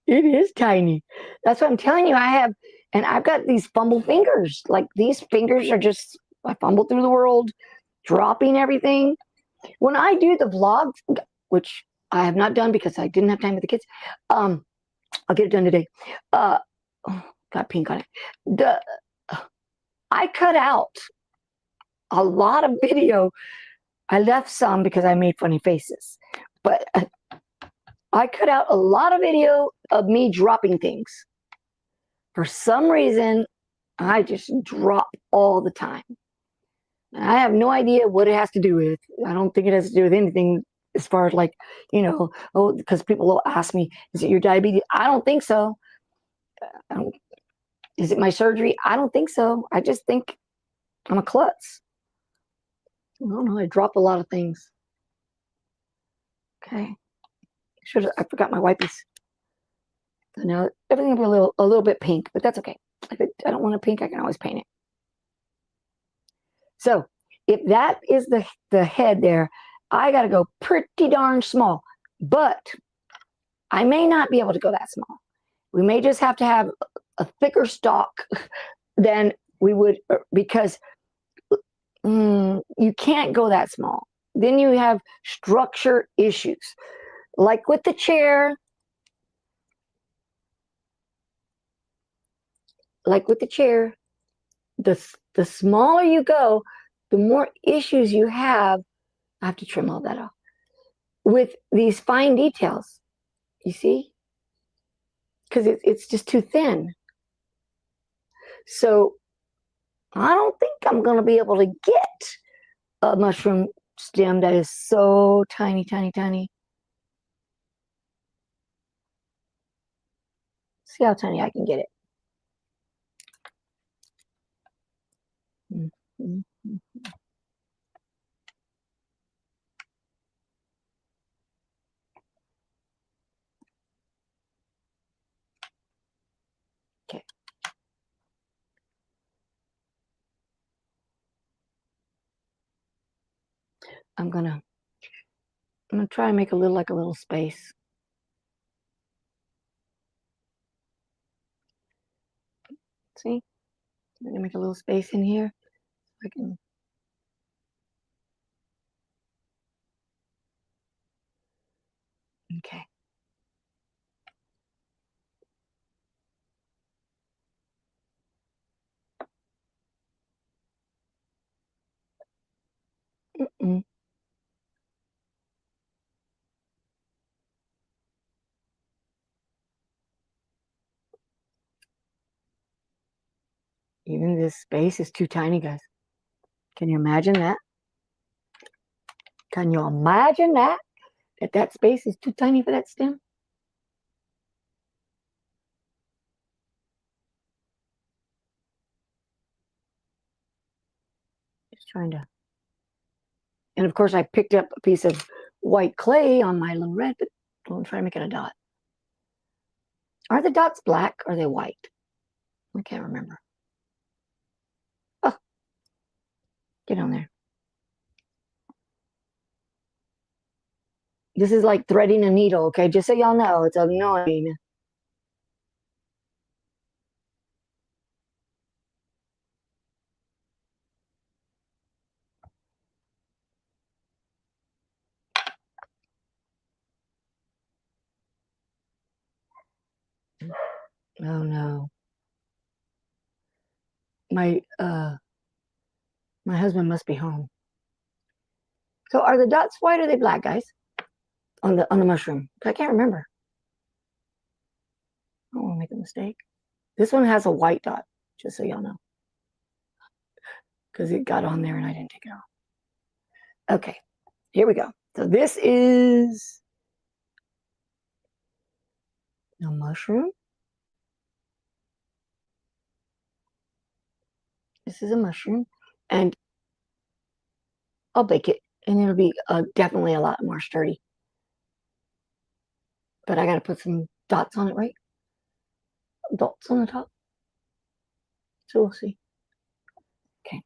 A: It is tiny. That's what I'm telling you. I've got these fumble fingers. Like these fingers are just, I fumble through the world, dropping everything. When I do the vlogs, which I have not done because I didn't have time with the kids, I'll get it done today. Got pink on it. I cut out a lot of video. I left some because I made funny faces, but I cut out a lot of video of me dropping things. For some reason, I just drop all the time. I have no idea what it has to do with. I don't think it has to do with anything as far as like, you know, oh, because people will ask me, is it your diabetes? I don't think so. Is it my surgery? I don't think so. I just think I'm a klutz. I don't know. I drop a lot of things. Okay. I forgot my wipes. So now everything will be a little bit pink, but that's okay. If I don't want a pink, I can always paint it. So if that is the head there, I got to go pretty darn small, but I may not be able to go that small. We may just have to have a thicker stalk than we would, because you can't go that small. Then you have structure issues. Like with the chair, the smaller you go, the more issues you have. I have to trim all that off. With these fine details, you see? Because it's just too thin. So I don't think I'm going to be able to get a mushroom stem that is so tiny, tiny, tiny. See how tiny I can get it. Okay. I'm gonna try and make a little space. See, I'm gonna make a little space in here. I can. Okay. Mm-mm. Even this space is too tiny, guys. Can you imagine that? Can you imagine that? That space is too tiny for that stem? Just trying to. And of course, I picked up a piece of white clay on my little red, but I'm trying to make it a dot. Are the dots black or are they white? I can't remember. Oh, get on there. This is like threading a needle, okay? Just so y'all know, it's annoying. Oh no. My husband must be home. So are the dots white or are they black, guys? On the mushroom. I can't remember. I don't want to make a mistake. This one has a white dot, just so y'all know. Because it got on there and I didn't take it off. Okay, here we go. So this is a mushroom. This is a mushroom. And I'll bake it. And it'll be definitely a lot more sturdy. But I got to put some dots on it, right? Dots on the top. So we'll see. Okay.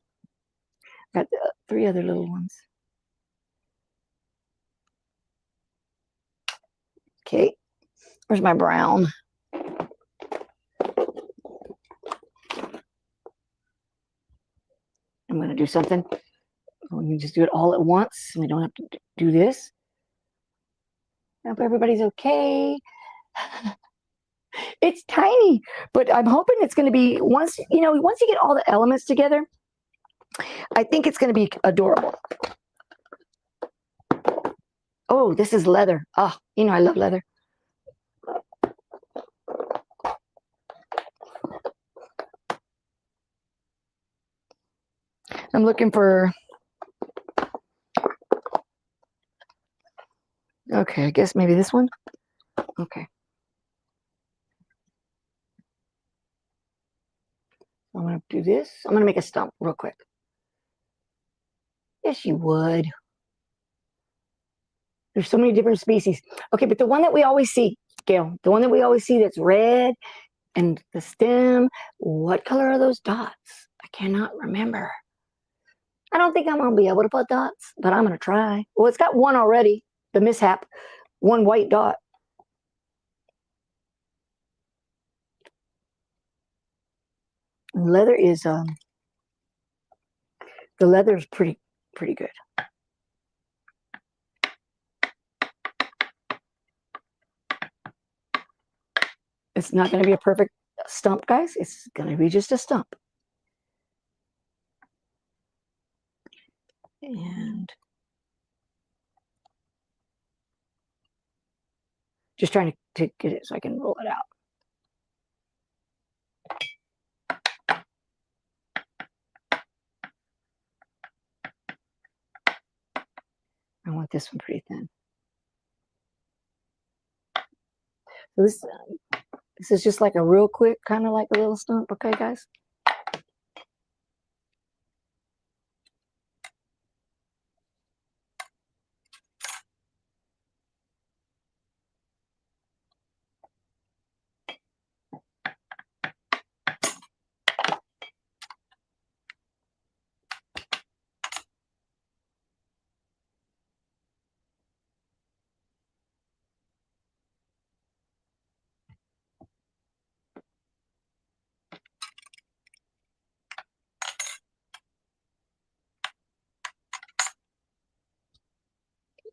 A: Got 3 other little ones. Okay. Where's my brown? I'm going to do something. We can just do it all at once. We don't have to do this. I hope everybody's okay. It's tiny, but I'm hoping it's going to be once you get all the elements together, I think it's going to be adorable. Oh, this is leather. Oh, I love leather. I'm looking for. Okay, I guess maybe this one. Okay. I'm going to do this. I'm going to make a stump real quick. Yes, you would. There's so many different species. Okay, but the one that we always see, Gail, the one that we always see that's red and the stem, what color are those dots? I cannot remember. I don't think I'm going to be able to put dots, but I'm going to try. Well, it's got one already, the mishap, one white dot. Leather is, the leather is pretty good. It's not going to be a perfect stump, guys. It's going to be just a stump. And just trying to get it so I can roll it out. I want this one pretty thin. So this is just like a real quick, kind of like a little stump. Okay, guys?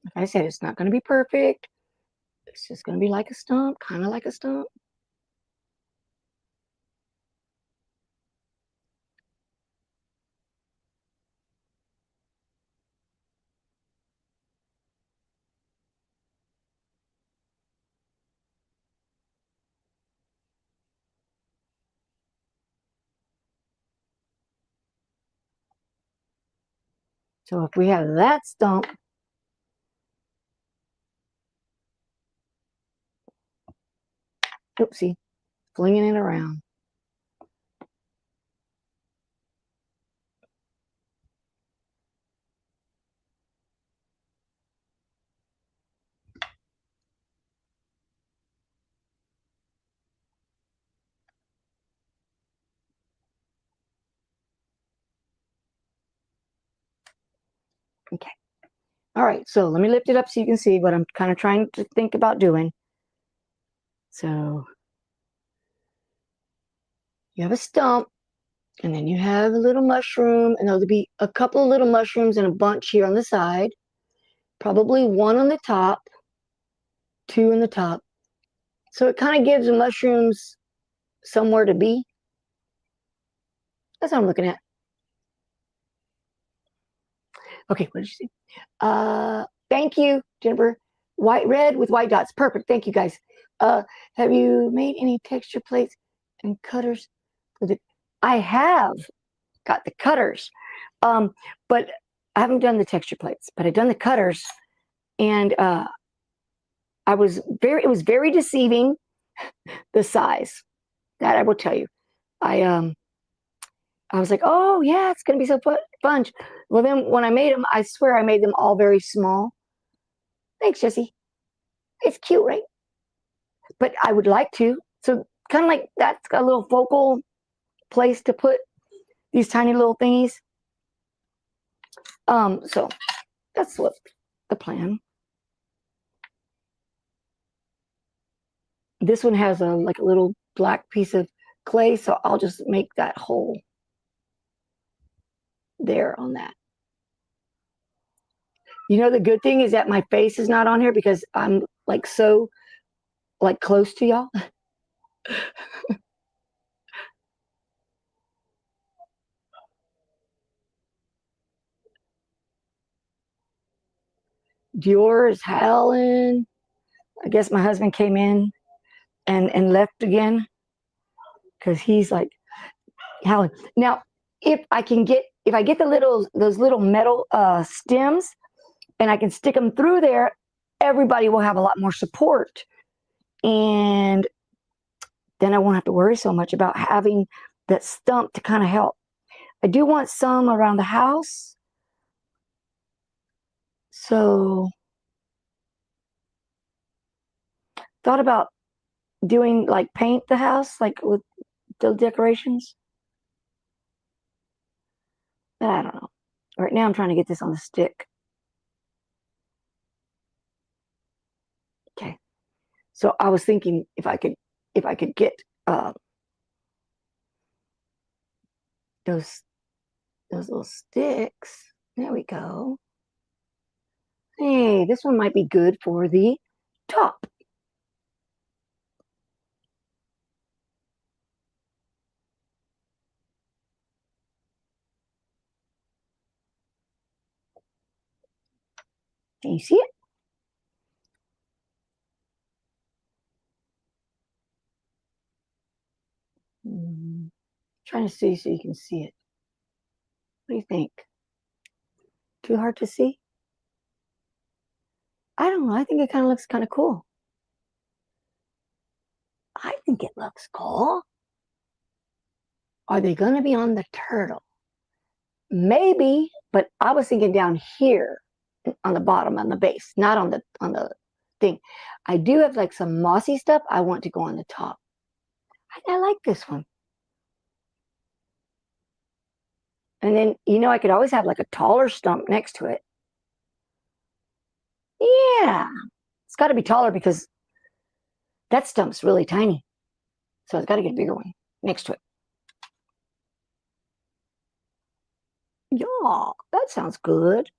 A: Like I said, it's not going to be perfect. It's just going to be like a stump, kind of like a stump. So if we have that stump, oopsie, flinging it around. Okay. All right, so let me lift it up so you can see what I'm kind of trying to think about doing. So you have a stump, and then you have a little mushroom, and there'll be a couple of little mushrooms and a bunch here on the side. Probably one on the top, two on the top. So it kind of gives the mushrooms somewhere to be. That's what I'm looking at. Okay, what did you see? Thank you, Jennifer. Red with white dots. Perfect. Thank you, guys. Have you made any texture plates and cutters? I have got the cutters, but I haven't done the texture plates. But I've done the cutters, and it was very deceiving, the size. That I will tell you. I was like, oh yeah, it's gonna be so fun. Well, then when I made them, I swear I made them all very small. Thanks, Jesse. It's cute, right? But I would like to. So kind of like that's a little focal place to put these tiny little thingies. So that's what the plan. This one has like a little black piece of clay, so I'll just make that hole there on that. You know, the good thing is that my face is not on here because I'm like so like close to y'all. Dior is howling. I guess my husband came in and left again because he's like howling. Now, if I get those little metal stems and I can stick them through there, everybody will have a lot more support. And then I won't have to worry so much about having that stump to kind of help. I do want some around the house. So thought about doing like paint the house, like with the decorations. But I don't know. Right now I'm trying to get this on the stick. Okay. So I was thinking if I could get those little sticks. There we go. Hey, this one might be good for the top. Can you see it? Trying to see so you can see it. What do you think? Too hard to see? I don't know. I think it kind of looks kind of cool. I think it looks cool. Are they going to be on the turtle? Maybe, but I was thinking down here on the bottom, on the base, not on the thing. I do have like some mossy stuff I want to go on the top. I like this one. And then, you know, I could always have like a taller stump next to it. Yeah, it's got to be taller because that stump's really tiny. So it's got to get a bigger one next to it. Yeah, that sounds good.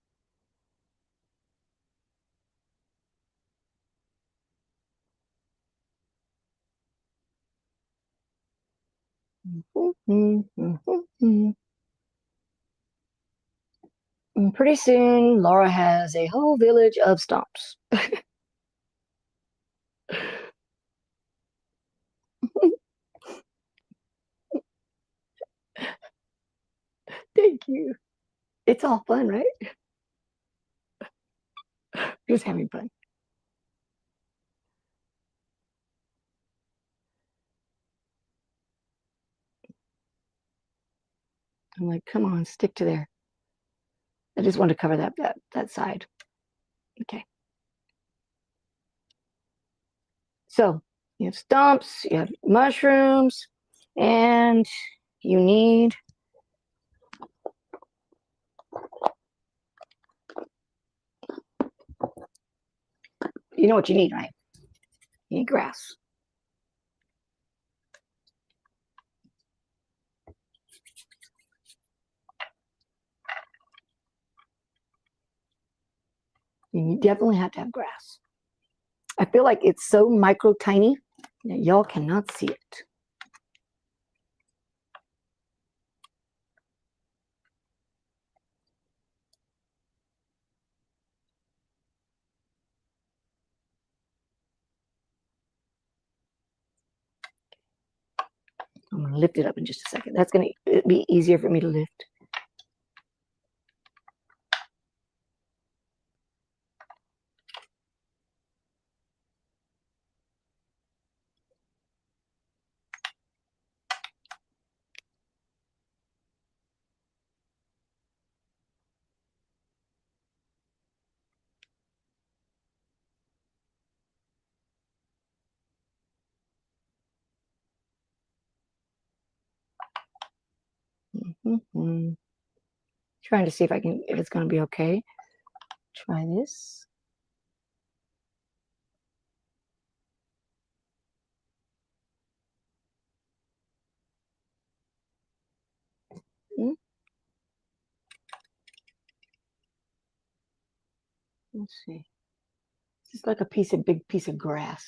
A: And pretty soon, Laura has a whole village of stumps. Thank you. It's all fun, right? Just having fun. I'm like, come on, stick to there. I just want to cover that side. Okay. So you have stumps, you have mushrooms, and you need you know what you need, right? You need grass. You definitely have to have grass. I feel like it's so micro tiny that y'all cannot see it. I'm going to lift it up in just a second. That's going to be easier for me to lift. Trying to see if it's going to be okay. Try this. Let's see. It's like a big piece of grass.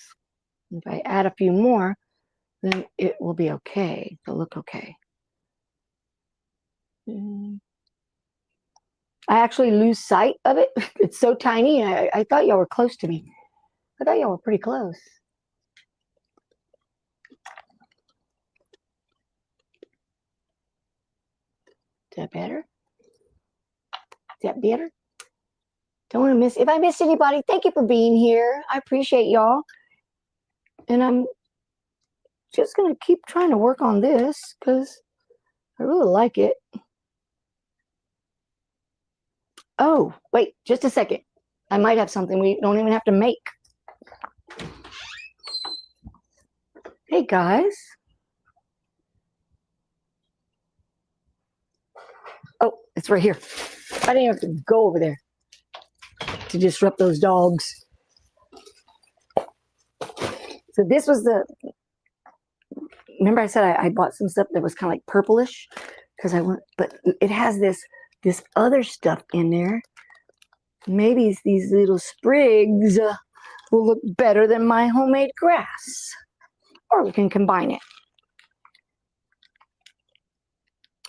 A: If I add a few more, then it will be okay. It'll look okay. I actually lose sight of it. It's so tiny. I thought y'all were close to me. I thought y'all were pretty close. Is that better? Is that better? Don't want to miss. If I missed anybody, thank you for being here. I appreciate y'all. And I'm just going to keep trying to work on this because I really like it. Oh, wait, just a second. I might have something we don't even have to make. Hey, guys. Oh, it's right here. I didn't have to go over there to disrupt those dogs. So this was remember I said I bought some stuff that was kind of like purplish because but it has this other stuff in there. Maybe these little sprigs will look better than my homemade grass. Or we can combine it.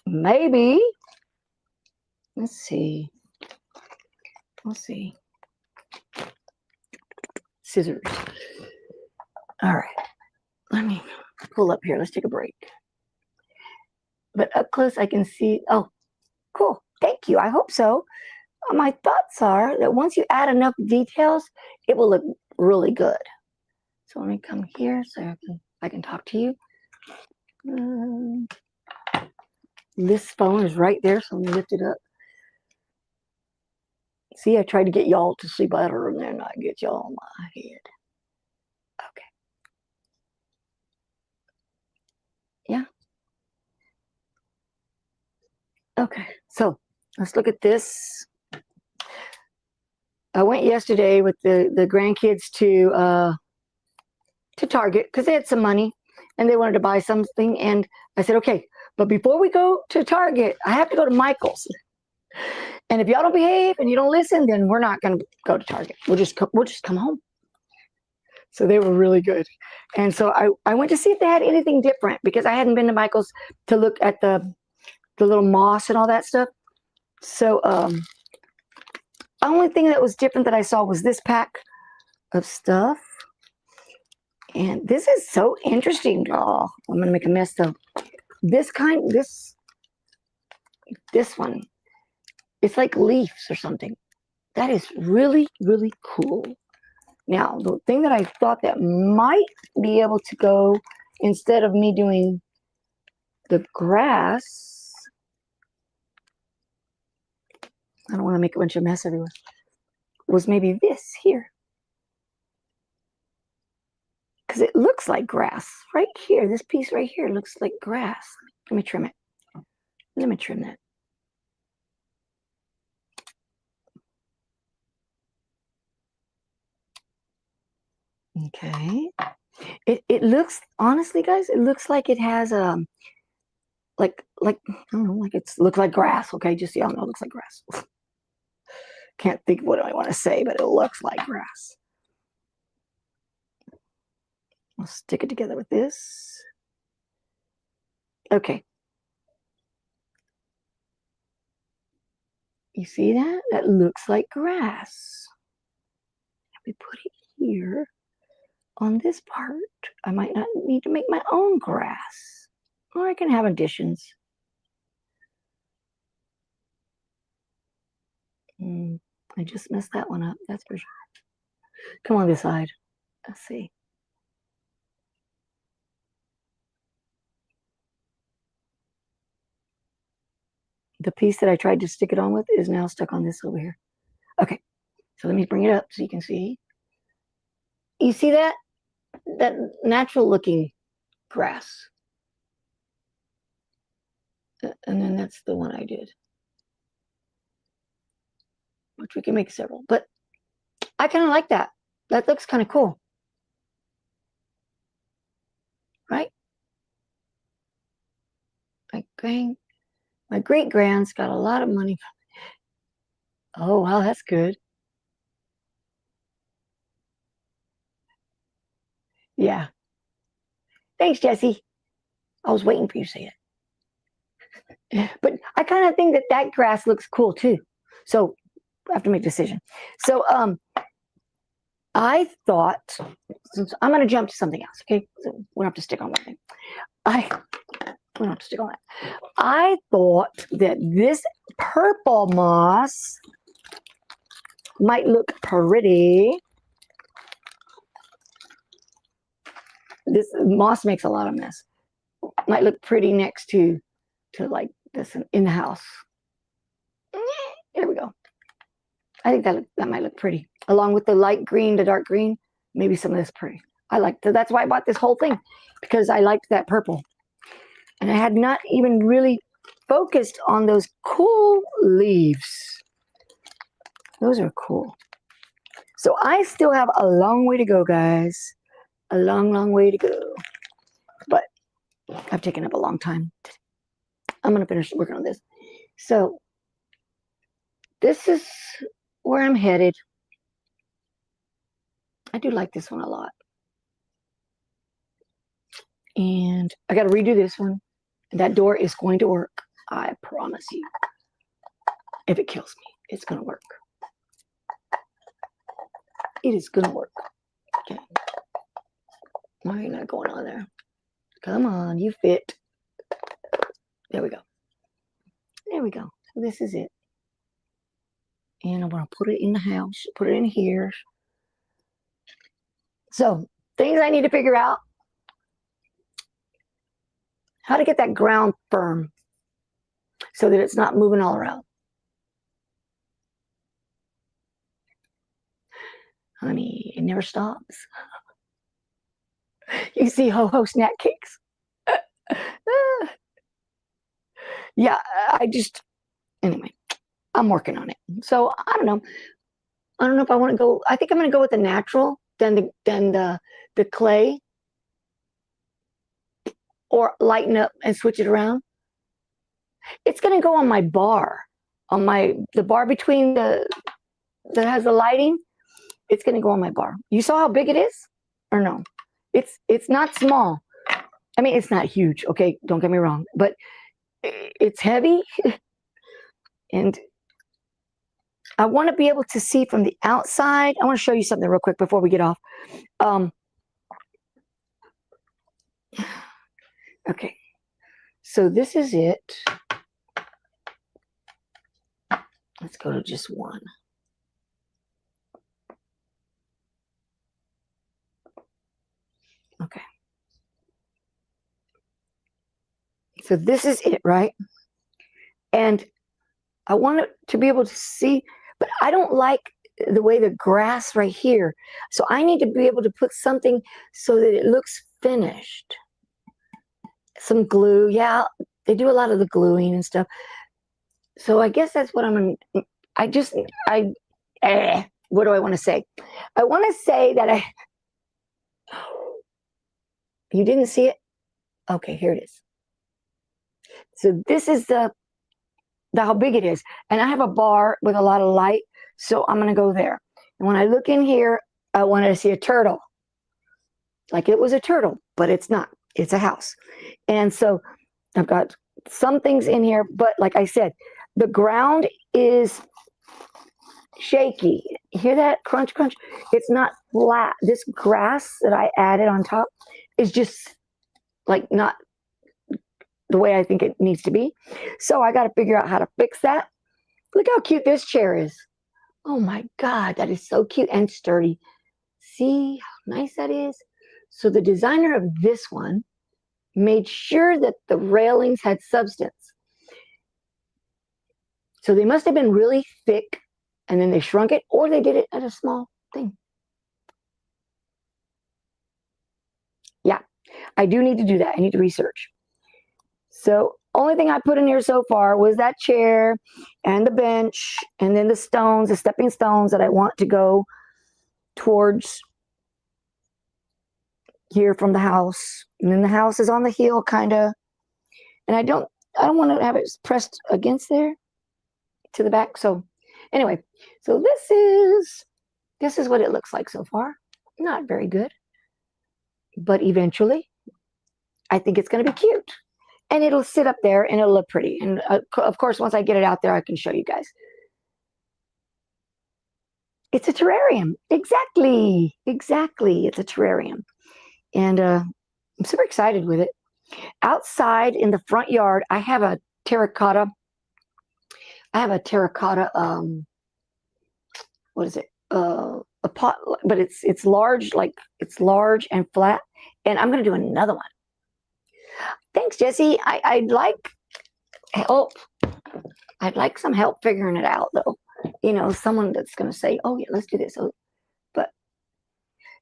A: Maybe. Let's see. Scissors. All right. Let me pull up here. Let's take a break. But up close I can see. Oh, cool. Thank you. I hope so. My thoughts are that once you add enough details, it will look really good. So let me come here so I can talk to you. This phone is right there, so let me lift it up. See, I tried to get y'all to see better and then I get y'all in my head. Okay. Yeah. Okay, so let's look at this. I went yesterday with the grandkids to Target because they had some money and they wanted to buy something. And I said, okay, but before we go to Target, I have to go to Michael's. And if y'all don't behave and you don't listen, then we're not going to go to Target. We'll just come home. So they were really good. And so I went to see if they had anything different because I hadn't been to Michael's to look at the little moss and all that stuff. So the only thing that was different that I saw was this pack of stuff. And this is so interesting. Oh, I'm going to make a mess though. This one, it's like leaves or something. That is really, really cool. Now, the thing that I thought that might be able to go, instead of me doing the grass, I don't want to make a bunch of mess everywhere, was maybe this here. Because it looks like grass. Right here, this piece right here looks like grass. Let me trim it. Let me trim that. Okay. It looks, honestly, guys, it looks like it has like I don't know, like it's looks like grass. Okay, just so y'all know, it looks like grass. Can't think of what I want to say, but it looks like grass. I'll stick it together with this. Okay. You see that? That looks like grass. Let me put it here on this part. I might not need to make my own grass, or I can have additions. I just messed that one up, that's for sure. Come on this side. Let's see. The piece that I tried to stick it on with is now stuck on this over here. Okay, so let me bring it up so you can see. You see that? That natural looking grass. And then that's the one I did. Which we can make several, but I kind of like that. That looks kind of cool. Right? My great-grand's got a lot of money. Oh, wow, that's good. Yeah. Thanks, Jesse. I was waiting for you to say it. But I kind of think that grass looks cool too. So I have to make a decision. So I thought, since I'm going to jump to something else, okay? So we don't have to stick on one thing. We don't have to stick on that. I thought that this purple moss might look pretty. This moss makes a lot of mess. Might look pretty next to like this in the house. There we go. I think that might look pretty. Along with the light green, the dark green, maybe some of this pretty. I liked it. That's why I bought this whole thing, because I liked that purple. And I had not even really focused on those cool leaves. Those are cool. So I still have a long way to go, guys. A long, long way to go. But I've taken up a long time. I'm going to finish working on this. So this is where I'm headed. I do like this one a lot. And I got to redo this one. That door is going to work. I promise you. If it kills me, it's going to work. It is going to work. Okay. Why are you not going on there? Come on, you fit. There we go. There we go. So this is it. And I'm going to put it in the house. Put it in here. So, things I need to figure out. How to get that ground firm so that it's not moving all around. Honey, it never stops. You see ho-ho snack cakes. Yeah, anyway, I'm working on it. So I don't know. I don't know if I want to go. I think I'm going to go with the natural, then the clay, or lighten up and switch it around. It's going to go on my bar, on the bar between that has the lighting. It's going to go on my bar. You saw how big it is? or no, it's not small. I mean, it's not huge. Okay, don't get me wrong, but it's heavy, and I want to be able to see from the outside. I want to show you something real quick before we get off. Okay, so this is it. Let's go to just one. Okay. So this is it, right? And I want it to be able to see, but I don't like the way the grass right here. So I need to be able to put something so that it looks finished. Some glue. Yeah, they do a lot of the gluing and stuff. So I guess that's what I'm going to, what do I want to say? I want to say that you didn't see it? Okay, here it is. So this is the how big it is. And I have a bar with a lot of light, so I'm going to go there. And when I look in here, I wanted to see a turtle. Like it was a turtle, but it's not. It's a house. And so I've got some things in here, but like I said, the ground is shaky. Hear that crunch, crunch? It's not flat. This grass that I added on top is just like not the way I think it needs to be. So I got to figure out how to fix that. Look how cute this chair is. Oh my God, that is so cute and sturdy. See how nice that is? So the designer of this one made sure that the railings had substance. So they must have been really thick and then they shrunk it, or they did it at a small thing. Yeah, I do need to do that. I need to research. So only thing I put in here so far was that chair and the bench and then the stones, the stepping stones that I want to go towards here from the house. And then the house is on the hill kind of. And I don't want to have it pressed against there to the back. So anyway, so this is what it looks like so far. Not very good. But eventually, I think it's going to be cute. And it'll sit up there and it'll look pretty. And of course, once I get it out there, I can show you guys. It's a terrarium. Exactly. Exactly. It's a terrarium. And I'm super excited with it. Outside in the front yard, I have a terracotta. What is it? A pot, but it's large, like it's large and flat. And I'm going to do another one. Thanks, Jesse. I'd like help. I'd like some help figuring it out, though. You know, someone that's going to say, oh, yeah, let's do this. But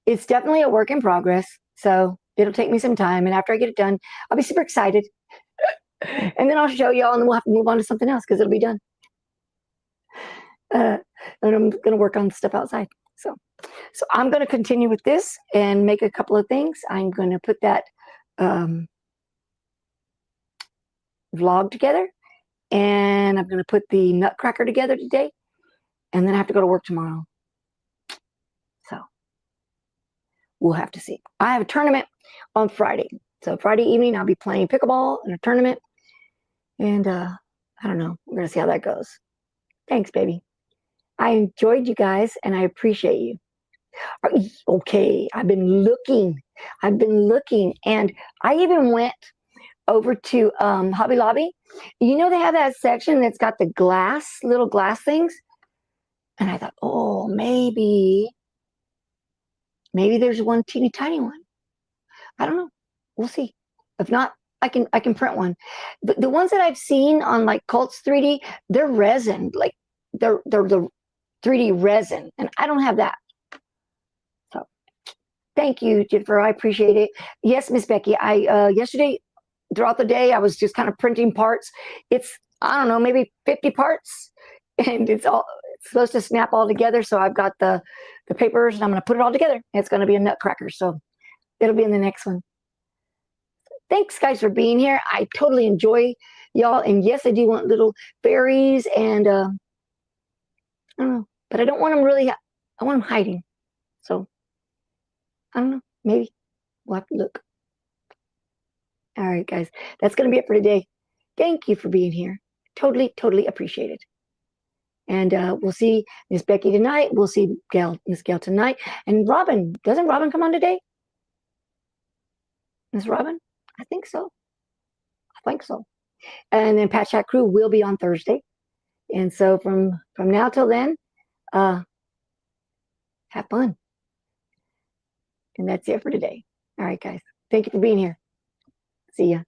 A: it's definitely a work in progress. So it'll take me some time. And after I get it done, I'll be super excited. And then I'll show y'all, and then we'll have to move on to something else because it'll be done. And I'm going to work on stuff outside. So I'm going to continue with this and make a couple of things. I'm going to put that vlog together, and I'm going to put the nutcracker together today, and then I have to go to work tomorrow. So we'll have to see. I have a tournament on Friday. So Friday evening, I'll be playing pickleball in a tournament, and I don't know. We're going to see how that goes. Thanks, baby. I enjoyed you guys, and I appreciate you. Okay, I've been looking, and I even went over to Hobby Lobby. You know, they have that section that's got the little glass things. And I thought, oh, maybe there's one teeny tiny one. I don't know. We'll see. If not, I can print one. But the ones that I've seen on like Cults 3D, they're resin, like they're the 3D resin, and I don't have that. So thank you, Jennifer. I appreciate it. Yes, Miss Becky. I yesterday, throughout the day, I was just kind of printing parts. It's, I don't know, maybe 50 parts, and it's supposed to snap all together. So I've got the papers, and I'm going to put it all together. It's going to be a nutcracker. So it'll be in the next one. Thanks, guys, for being here. I totally enjoy y'all. And yes, I do want little fairies, and I don't know, but I don't want them really, I want them hiding. So I don't know. Maybe. We'll have to look. All right, guys. That's going to be it for today. Thank you for being here. Totally, totally appreciate it. And we'll see Miss Becky tonight. We'll see Miss Gail tonight. And Robin. Doesn't Robin come on today? Miss Robin? I think so. I think so. And then Pat Chat Crew will be on Thursday. And so from now till then, have fun. And that's it for today. All right, guys. Thank you for being here. See ya.